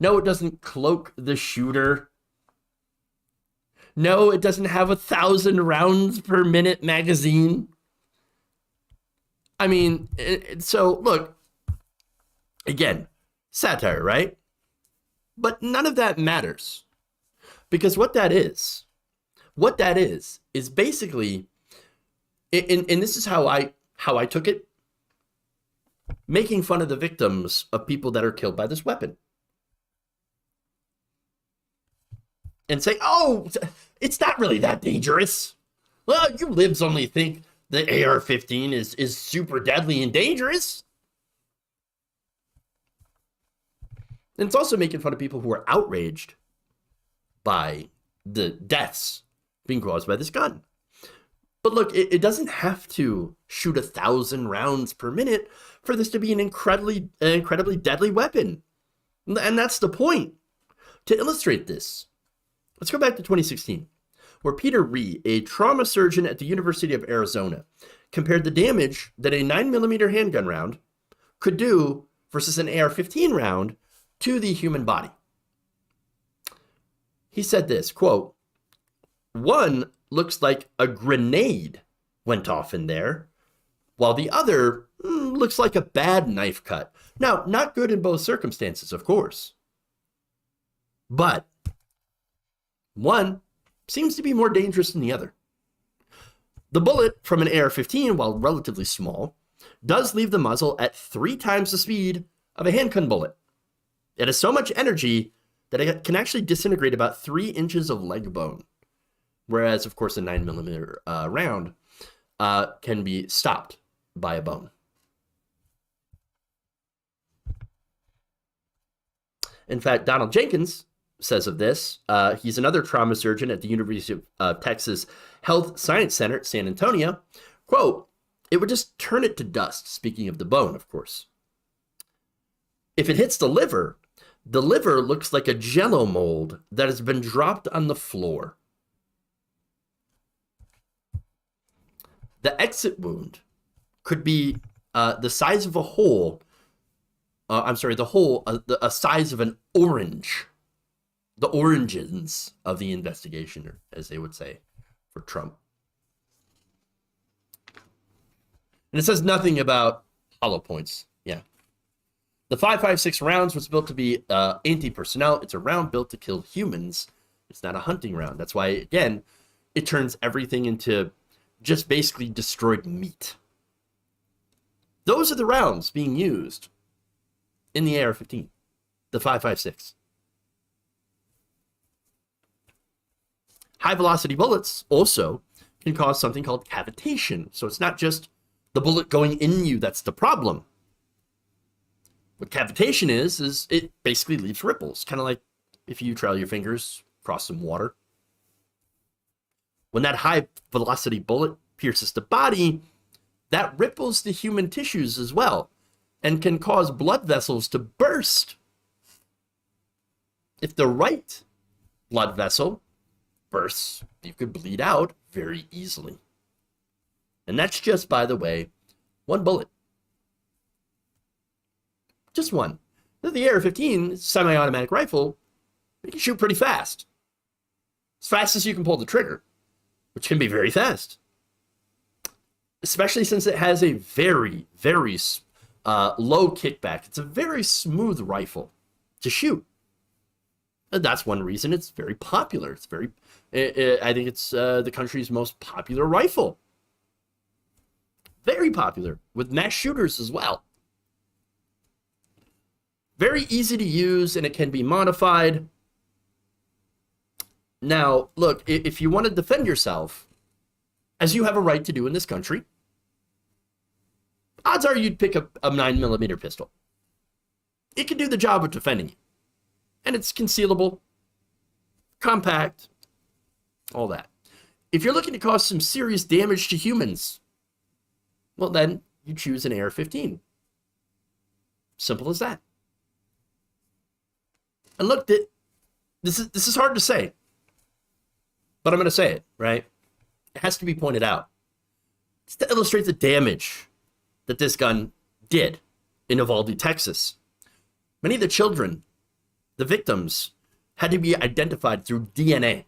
[SPEAKER 4] No, it doesn't cloak the shooter. No, it doesn't have 1,000 rounds per minute magazine. So look, again, satire, right? But none of that matters. Because what that is basically And this is how I took it. Making fun of the victims of people that are killed by this weapon. And say, oh, it's not really that dangerous. Well, you libs only think the AR-15 is super deadly and dangerous. And it's also making fun of people who are outraged by the deaths being caused by this gun. But look, it doesn't have to shoot 1,000 rounds per minute for this to be an incredibly deadly weapon. And that's the point. To illustrate this, let's go back to 2016, where Peter Ree, a trauma surgeon at the University of Arizona, compared the damage that a 9mm handgun round could do versus an AR-15 round to the human body. He said this, quote, "One looks like a grenade went off in there, while the other looks like a bad knife cut." Now, not good in both circumstances, of course. But one seems to be more dangerous than the other. The bullet from an AR-15, while relatively small, does leave the muzzle at 3 times the speed of a handgun bullet. It has so much energy that it can actually disintegrate about 3 inches of leg bone. Whereas, of course, a 9mm round can be stopped by a bone. In fact, Donald Jenkins says of this, he's another trauma surgeon at the University of Texas Health Science Center at San Antonio, quote, "It would just turn it to dust," speaking of the bone, of course. "If it hits the liver looks like a Jell-O mold that has been dropped on the floor. The exit wound could be the size of a hole. A size of an orange. The origins of the investigation, as they would say for Trump." And it says nothing about hollow points. Yeah. The 5.56 rounds was built to be anti-personnel. It's a round built to kill humans. It's not a hunting round. That's why, again, it turns everything into just basically destroyed meat. Those are the rounds being used in the AR-15, the 5.56. High-velocity bullets also can cause something called cavitation. So it's not just the bullet going in you that's the problem. What cavitation is it basically leaves ripples, kind of like if you trail your fingers across some water. When that high-velocity bullet pierces the body, that ripples the human tissues as well and can cause blood vessels to burst. If the right blood vessel bursts, you could bleed out very easily. And that's just, by the way, one bullet. Just one. The AR-15 semi-automatic rifle, you can shoot pretty fast. As fast as you can pull the trigger, which can be very fast. Especially since it has a very, very low kickback. It's a very smooth rifle to shoot. And that's one reason it's very popular. It's very, I think it's the country's most popular rifle. Very popular with mass shooters as well. Very easy to use, and it can be modified. Now, look, if you want to defend yourself, as you have a right to do in this country, odds are you'd pick up a 9mm pistol. It can do the job of defending you. And it's concealable, compact, all that. If you're looking to cause some serious damage to humans, well, then you choose an AR-15. Simple as that. And look, this is hard to say, but I'm going to say it, right? It has to be pointed out. It's to illustrate the damage that this gun did in Uvalde, Texas. Many of the children, the victims, had to be identified through DNA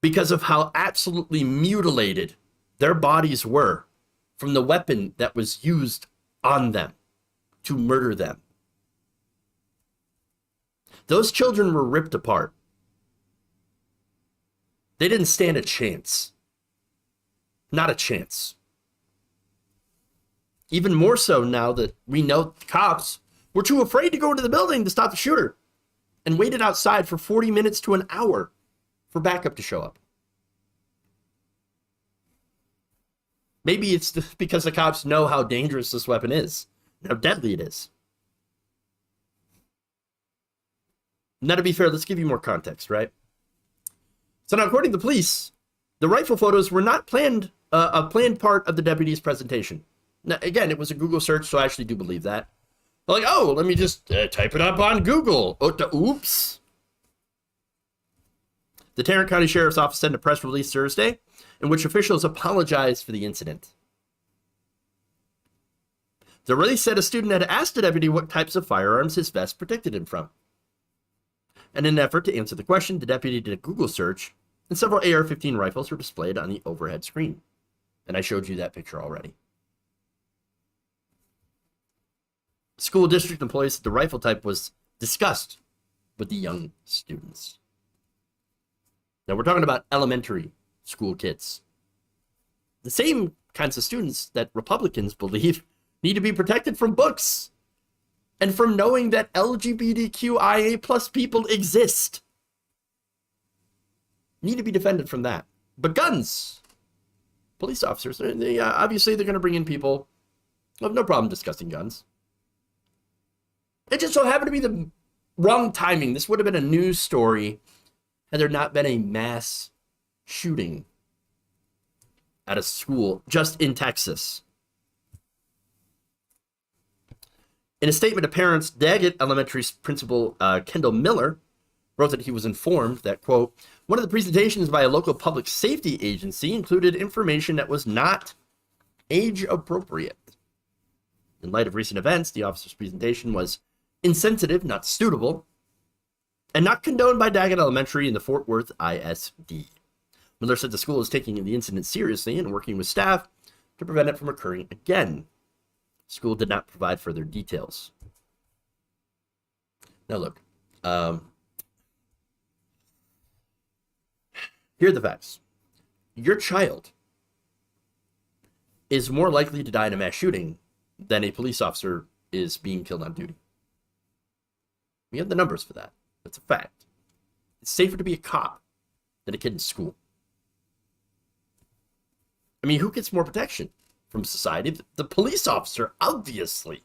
[SPEAKER 4] because of how absolutely mutilated their bodies were from the weapon that was used on them to murder them. Those children were ripped apart. They didn't stand a chance. Not a chance. Even more so now that we know cops were too afraid to go into the building to stop the shooter and waited outside for 40 minutes to an hour for backup to show up. Maybe it's because the cops know how dangerous this weapon is, how deadly it is. Now, to be fair, let's give you more context, right? So now, according to the police, the rifle photos were not a planned part of the deputy's presentation. Now, again, it was a Google search, so I actually do believe that. Like, oh, let me just type it up on Google. Oops. The Tarrant County Sheriff's Office sent a press release Thursday in which officials apologized for the incident. The release said a student had asked the deputy what types of firearms his vest protected him from. And in an effort to answer the question, the deputy did a Google search, and several AR-15 rifles were displayed on the overhead screen. And I showed you that picture already. School district employees said the rifle type was discussed with the young students. Now, we're talking about elementary school kids. The same kinds of students that Republicans believe need to be protected from books and from knowing that LGBTQIA plus people exist. Need to be defended from that. But guns, police officers, obviously they're going to bring in people who have no problem discussing guns. It just so happened to be the wrong timing. This would have been a news story had there not been a mass shooting at a school just in Texas. In a statement to parents, Daggett Elementary Principal Kendall Miller wrote that he was informed that, quote, one of the presentations by a local public safety agency included information that was not age appropriate. In light of recent events, the officer's presentation was insensitive, not suitable, and not condoned by Daggett Elementary and the Fort Worth ISD. Miller said the school is taking the incident seriously and working with staff to prevent it from occurring again. The school did not provide further details. Now look, here are the facts. Your child is more likely to die in a mass shooting than a police officer is being killed on duty. We have the numbers for that. That's a fact. It's safer to be a cop than a kid in school. I mean, who gets more protection from society? The police officer, obviously.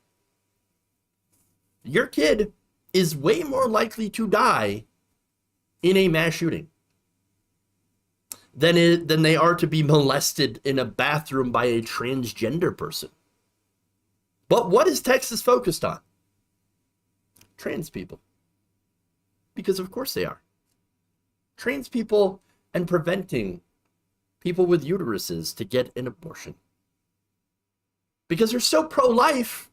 [SPEAKER 4] Your kid is way more likely to die in a mass shooting than they are to be molested in a bathroom by a transgender person. But what is Texas focused on? Trans people. Because of course they are. Trans people and preventing people with uteruses to get an abortion. Because they're so pro-life,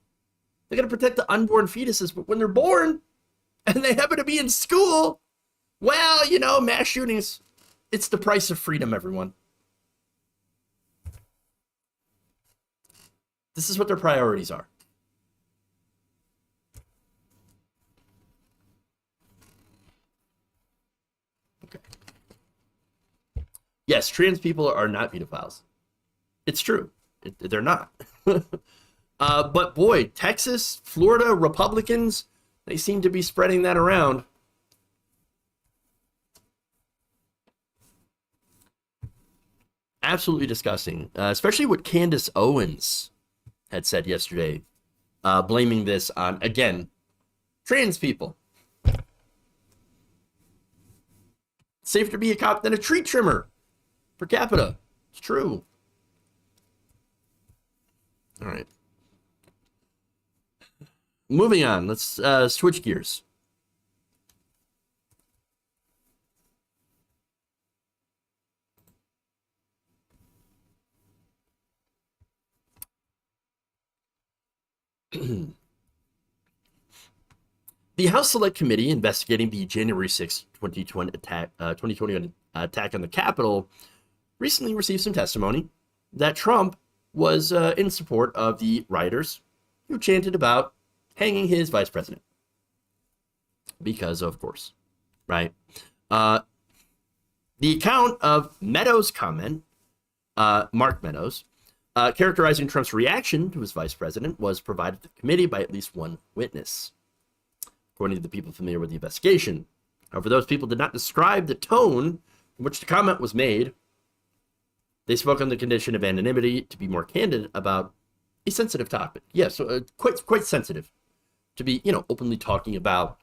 [SPEAKER 4] they're going to protect the unborn fetuses, but when they're born and they happen to be in school, well, you know, mass shootings, it's the price of freedom, everyone. This is what their priorities are. Yes, trans people are not pedophiles. It's true. They're not. But boy, Texas, Florida, Republicans, they seem to be spreading that around. Absolutely disgusting. Especially what Candace Owens had said yesterday, blaming this on, again, trans people. Safer to be a cop than a tree trimmer. Per capita. It's true. All right. Moving on. Let's switch gears. The House Select Committee investigating the January 6, 2021 attack on the Capitol recently received some testimony that Trump was in support of the rioters who chanted about hanging his vice president. Because, of course, right? The account of Meadows' comment Mark Meadows, characterizing Trump's reaction to his vice president was provided to the committee by at least one witness. According to the people familiar with the investigation. However, those people did not describe the tone in which the comment was made. They spoke on the condition of anonymity to be more candid about a sensitive topic. Yes, so, quite sensitive to be, openly talking about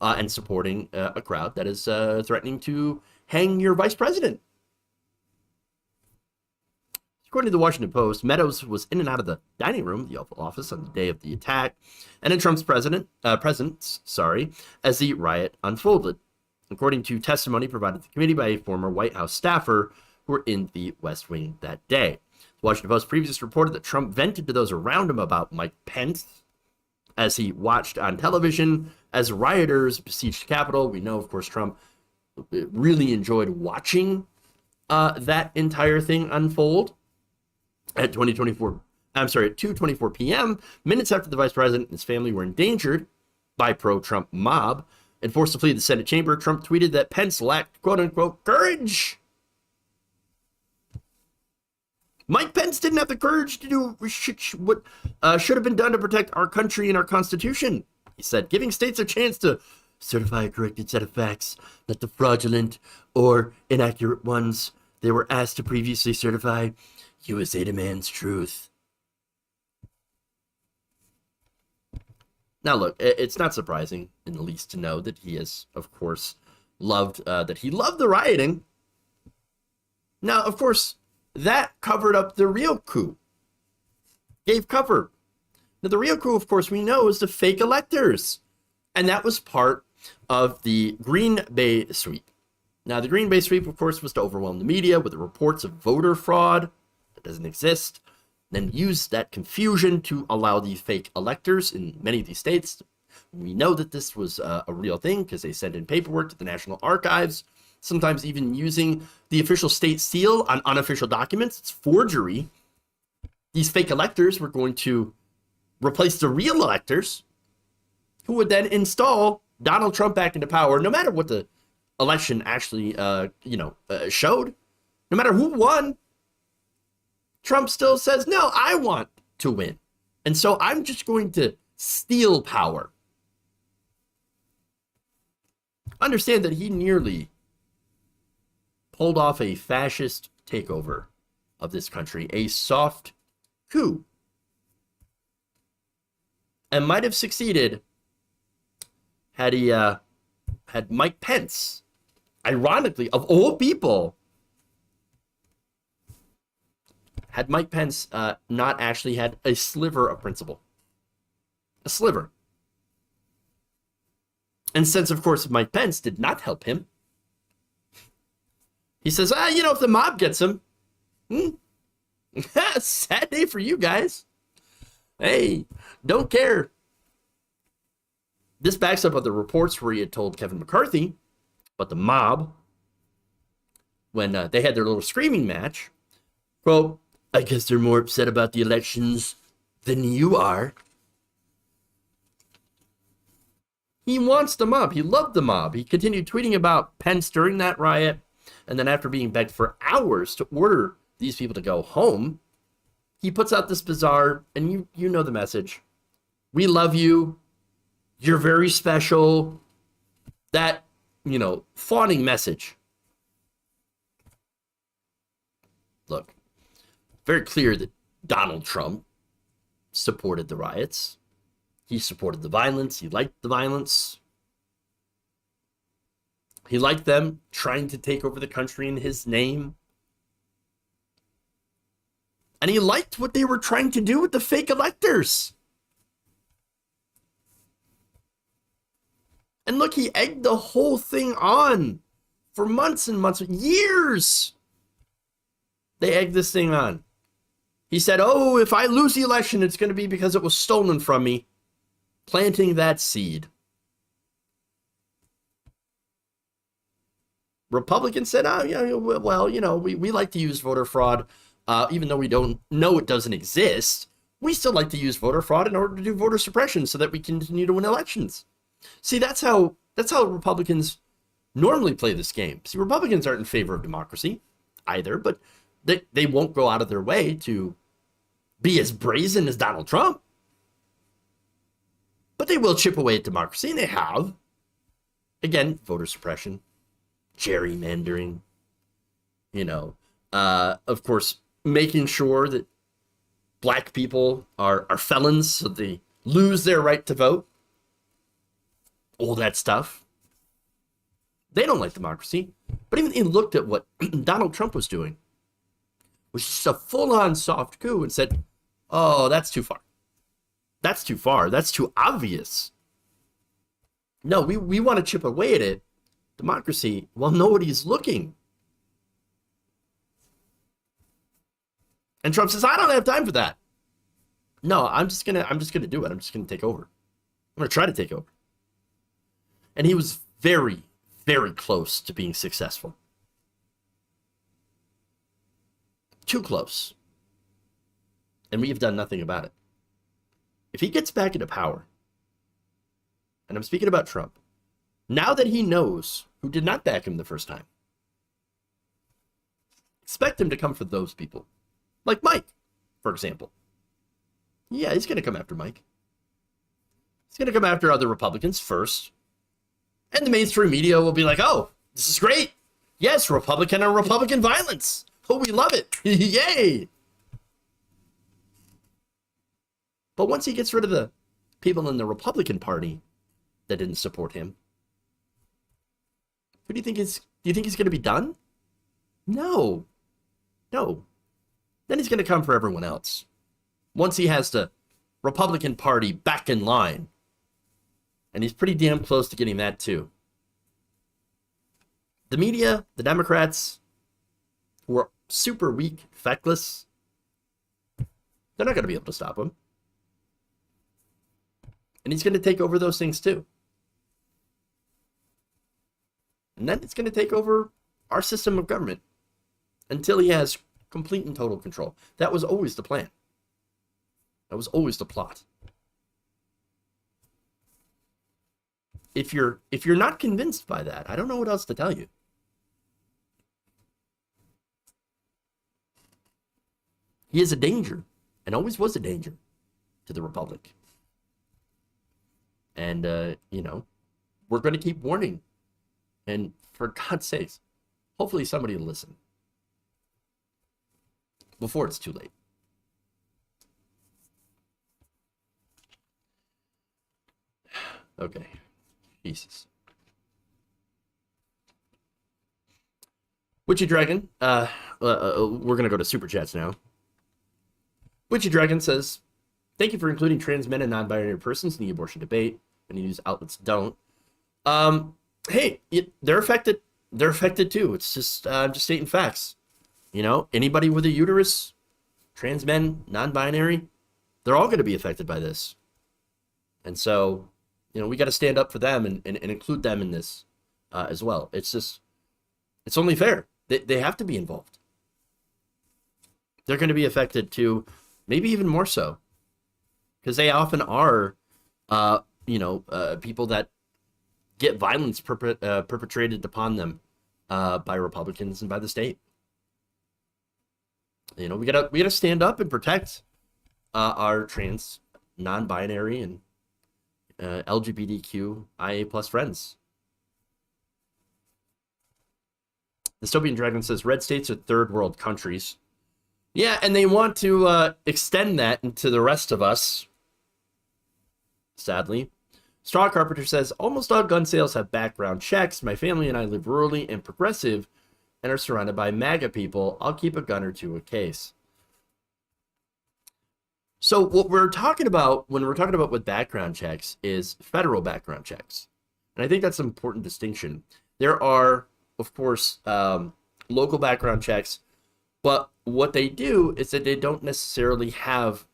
[SPEAKER 4] and supporting a crowd that is threatening to hang your vice president. According to the Washington Post, Meadows was in and out of the dining room of the Oval Office on the day of the attack and in Trump's presence, as the riot unfolded, according to testimony provided to the committee by a former White House staffer who were in the West Wing that day. The Washington Post previously reported that Trump vented to those around him about Mike Pence as he watched on television as rioters besieged the Capitol. We know, of course, Trump really enjoyed watching that entire thing unfold. At 2:24 p.m., minutes after the vice president and his family were endangered by pro-Trump mob and forced to flee the Senate chamber, Trump tweeted that Pence lacked, quote-unquote, courage. Mike Pence didn't have the courage to do what should have been done to protect our country and our Constitution. He said, giving states a chance to certify a corrected set of facts, not the fraudulent or inaccurate ones they were asked to previously certify. USA demands truth. Now, look, it's not surprising in the least to know that he has, of course, loved the rioting. Now, of course, that covered up the real coup. Gave cover. Now, the real coup, of course, we know is the fake electors. And that was part of the Green Bay sweep. Now, the Green Bay sweep, of course, was to overwhelm the media with the reports of voter fraud that doesn't exist, then use that confusion to allow the fake electors in many of these states. We know that this was a real thing because they sent in paperwork to the National Archives, sometimes even using the official state seal on unofficial documents. It's forgery. These fake electors were going to replace the real electors who would then install Donald Trump back into power, no matter what the election actually, showed. No matter who won, Trump still says, no, I want to win. And so I'm just going to steal power. Understand that he nearly pulled off a fascist takeover of this country, a soft coup, and might have succeeded had he had Mike Pence, ironically, of all people, had Mike Pence not actually had a sliver of principle. A sliver. And since, of course, Mike Pence did not help him, he says, if the mob gets him, sad day for you guys. Hey, don't care. This backs up other reports where he had told Kevin McCarthy, but the mob, when they had their little screaming match, quote, I guess they're more upset about the elections than you are. He wants the mob. He loved the mob. He continued tweeting about Pence during that riot. And then after being begged for hours to order these people to go home, he puts out this bizarre, and you know the message. We love you. You're very special. That, fawning message. Look, very clear that Donald Trump supported the riots. He supported the violence. He liked the violence. He liked them trying to take over the country in his name. And he liked what they were trying to do with the fake electors. And look, he egged the whole thing on for months and months, years. They egged this thing on. He said, if I lose the election, it's going to be because it was stolen from me. Planting that seed. Republicans said, we like to use voter fraud, even though we don't know it doesn't exist. We still like to use voter fraud in order to do voter suppression so that we continue to win elections. See, that's how Republicans normally play this game. See, Republicans aren't in favor of democracy either, but They won't go out of their way to be as brazen as Donald Trump. But they will chip away at democracy, and they have. Again, voter suppression, gerrymandering, of course, making sure that black people are felons so they lose their right to vote. All that stuff. They don't like democracy. But even they looked at what Donald Trump was doing, which is just a full-on soft coup, and said, oh, that's too far. That's too far. That's too obvious. No, we want to chip away at it. Democracy, while nobody's looking. And Trump says, I don't have time for that. No, I'm just gonna do it. I'm just gonna take over. I'm gonna try to take over. And he was very, very close to being successful. Too close. And we have done nothing about it. If he gets back into power, and I'm speaking about Trump, now that he knows who did not back him the first time, expect him to come for those people. Like Mike, for example. Yeah, he's going to come after Mike. He's going to come after other Republicans first. And the mainstream media will be like, oh, this is great. Yes, Republican on Republican violence. Oh, we love it. Yay. But once he gets rid of the people in the Republican Party that didn't support him, who do you think is? Do you think he's going to be done? No. Then he's going to come for everyone else. Once he has the Republican Party back in line, and he's pretty damn close to getting that too. The media, the Democrats, who are super weak, feckless, they're not going to be able to stop him. And he's going to take over those things too. And then it's going to take over our system of government until he has complete and total control. That was always the plan. That was always the plot. If you're not convinced by that, I don't know what else to tell you. He is a danger, and always was a danger to the Republic. And, we're going to keep warning. And for God's sakes, hopefully somebody will listen before it's too late. Okay. Jesus. Witchy Dragon, we're going to go to Super Chats now. Witchy Dragon says, thank you for including trans men and non-binary persons in the abortion debate. Any news outlets don't. Hey, they're affected. They're affected too. It's just, I'm just stating facts. Anybody with a uterus, trans men, non-binary, they're all going to be affected by this. And so, we got to stand up for them and include them in this as well. It's only fair. They have to be involved. They're going to be affected too, maybe even more so, because they often are, people that get violence perpetrated upon them by Republicans and by the state. We gotta stand up and protect our trans, non-binary, and LGBTQIA plus friends. Dystopian Dragon says red states are third world countries. Yeah, and they want to extend that into the rest of us. Sadly. Straw Carpenter says almost all gun sales have background checks. My family and I live rurally and progressive and are surrounded by MAGA people. I'll keep a gun or two a case. So what we're talking about when we're talking about with background checks is federal background checks. And I think that's an important distinction. There are, of course, local background checks, but what they do is that they don't necessarily have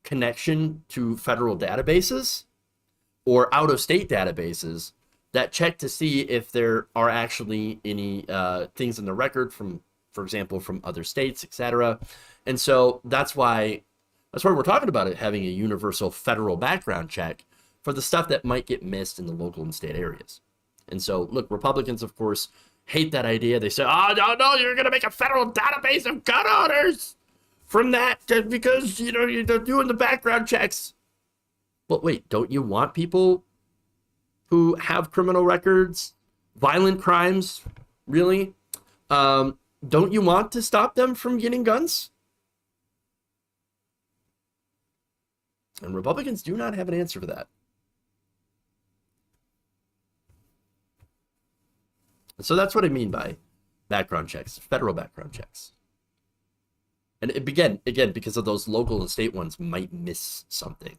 [SPEAKER 4] connection to federal databases or out-of-state databases that check to see if there are actually any things in the record from, for example, from other states, etc. And so that's why we're talking about it having a universal federal background check for the stuff that might get missed in the local and state areas. And so, look, Republicans, of course, hate that idea. They say, oh, no, you're going to make a federal database of gun owners from that just because, you're doing the background checks. But wait, don't you want people who have criminal records, violent crimes, really? Don't you want to stop them from getting guns? And Republicans do not have an answer for that. So that's what I mean by background checks, federal background checks. And again, because of those local and state ones might miss something.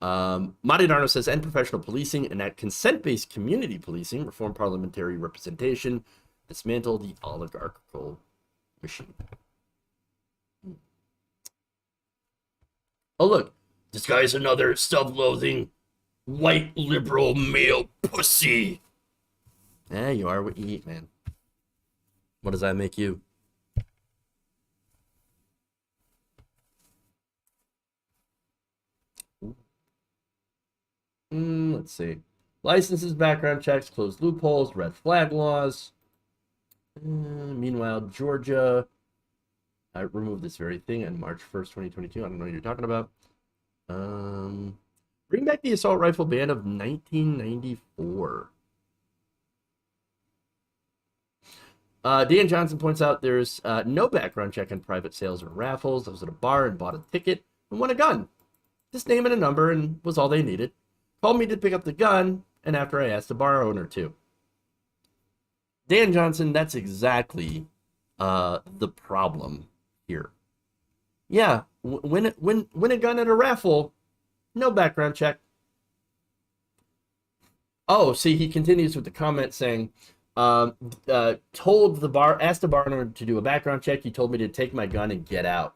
[SPEAKER 4] Mariano says, end professional policing, enact consent-based community policing, reform parliamentary representation, dismantle the oligarchical machine. Oh, look, this guy's another self-loathing, white liberal male pussy. Yeah, you are what you eat, man. What does that make you? Let's see. Licenses, background checks, closed loopholes, red flag laws. Meanwhile, Georgia, I removed this very thing on March 1st, 2022. I don't know what you're talking about. Bring back the assault rifle ban of 1994. Dan Johnson points out there's no background check on private sales or raffles. I was at a bar and bought a ticket and won a gun. Just name and a number and was all they needed. Called me to pick up the gun, and after I asked the bar owner to. Dan Johnson, that's exactly the problem here. Yeah, win a gun at a raffle, no background check. Oh, see, he continues with the comment saying, asked the bar owner to do a background check. He told me to take my gun and get out.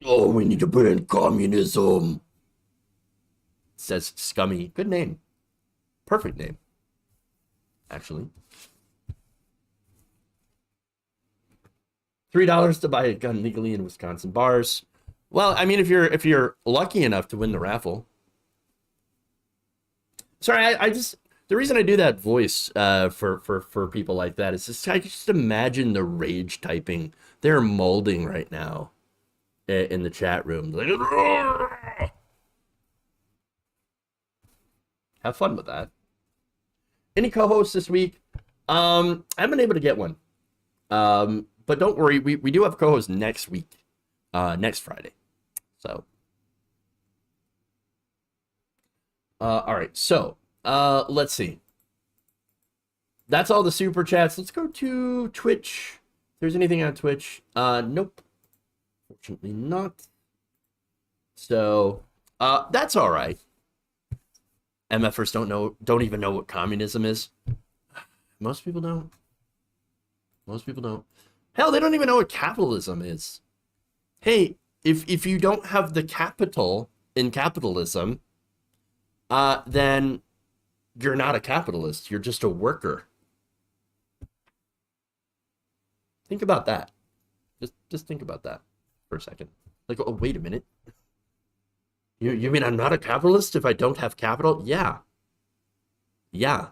[SPEAKER 4] Oh, we need to ban communism, says Scummy. Good name. Perfect name, actually. $3 to buy a gun legally in Wisconsin bars. Well, I mean, if you're lucky enough to win the raffle. Sorry, I just, the reason I do that voice for people like that is just, I just imagine the rage typing they're molding right now in the chat room. Like, have fun with that. Any co-hosts this week? I haven't been able to get one. But don't worry, we do have co-hosts next week, next Friday. So, all right. So, let's see. That's all the super chats. Let's go to Twitch. If there's anything on Twitch, nope. Fortunately not. So, that's all right. MFers don't even know what communism is. Most people don't. Most people don't. Hell, they don't even know what capitalism is. Hey, if you don't have the capital in capitalism, then you're not a capitalist. You're just a worker. Think about that. Just think about that for a second. Like, oh, wait a minute. You mean I'm not a capitalist if I don't have capital? Yeah. Yeah.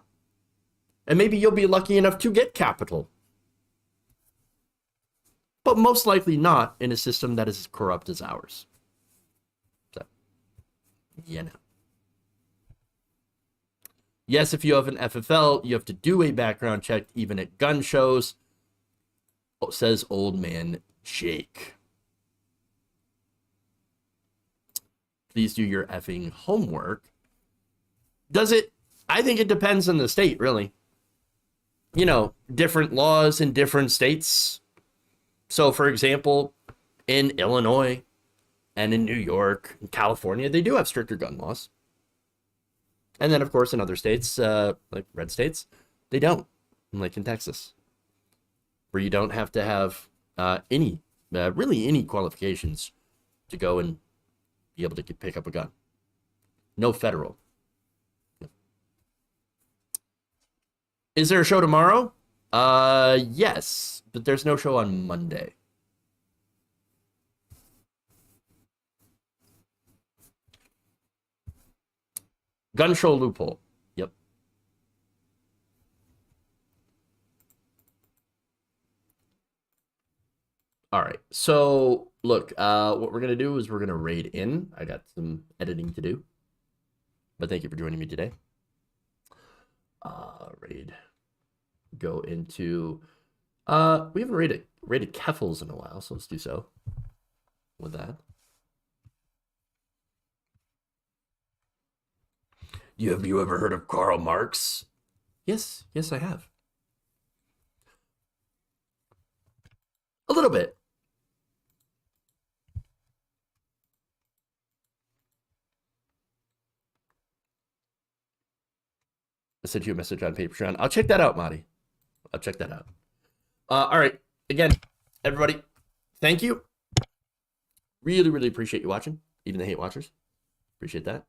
[SPEAKER 4] And maybe you'll be lucky enough to get capital. But most likely not in a system that is as corrupt as ours. So, you know. Yes, if you have an FFL, you have to do a background check even at gun shows, says old man Jake. Please do your effing homework. Does it? I think it depends on the state, really. You know, different laws in different states. So, for example, in Illinois and in New York and California, they do have stricter gun laws. And then, of course, in other states, like red states, they don't. Like in Texas, where you don't have to have really any qualifications to go and be able to pick up a gun. No federal. Is there a show tomorrow? Yes, but there's no show on Monday. Gun show loophole. Yep. All right. So look, what we're gonna do is we're gonna raid in. I got some editing to do, but thank you for joining me today. Raid. Go into. We haven't raided Keffels in a while, so let's do so with that. Have you ever heard of Karl Marx? Yes, I have. A little bit. I sent you a message on Patreon. I'll check that out, Marty. I'll check that out. All right. Again, everybody, thank you. Really, really appreciate you watching. Even the hate watchers. Appreciate that.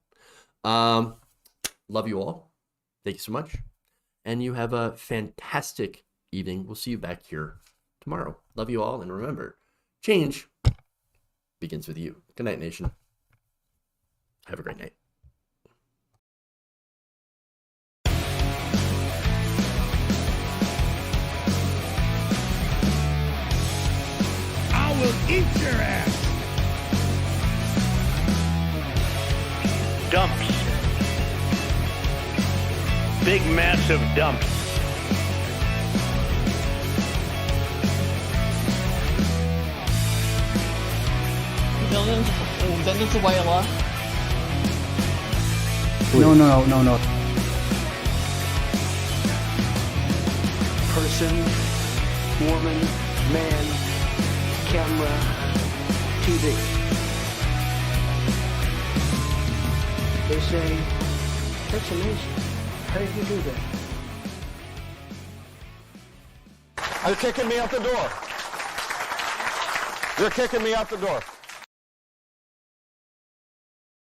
[SPEAKER 4] Love you all. Thank you so much. And you have a fantastic evening. We'll see you back here tomorrow. Love you all. And remember, change begins with you. Good night, nation. Have a great night.
[SPEAKER 7] I will eat your ass. Dumps. Big, massive dumps.
[SPEAKER 8] Venezuela.
[SPEAKER 9] No.
[SPEAKER 10] Person, woman, man, camera, TV. They say, that's amazing. How did you do that?
[SPEAKER 11] You're kicking me out the door. You're kicking me out the door.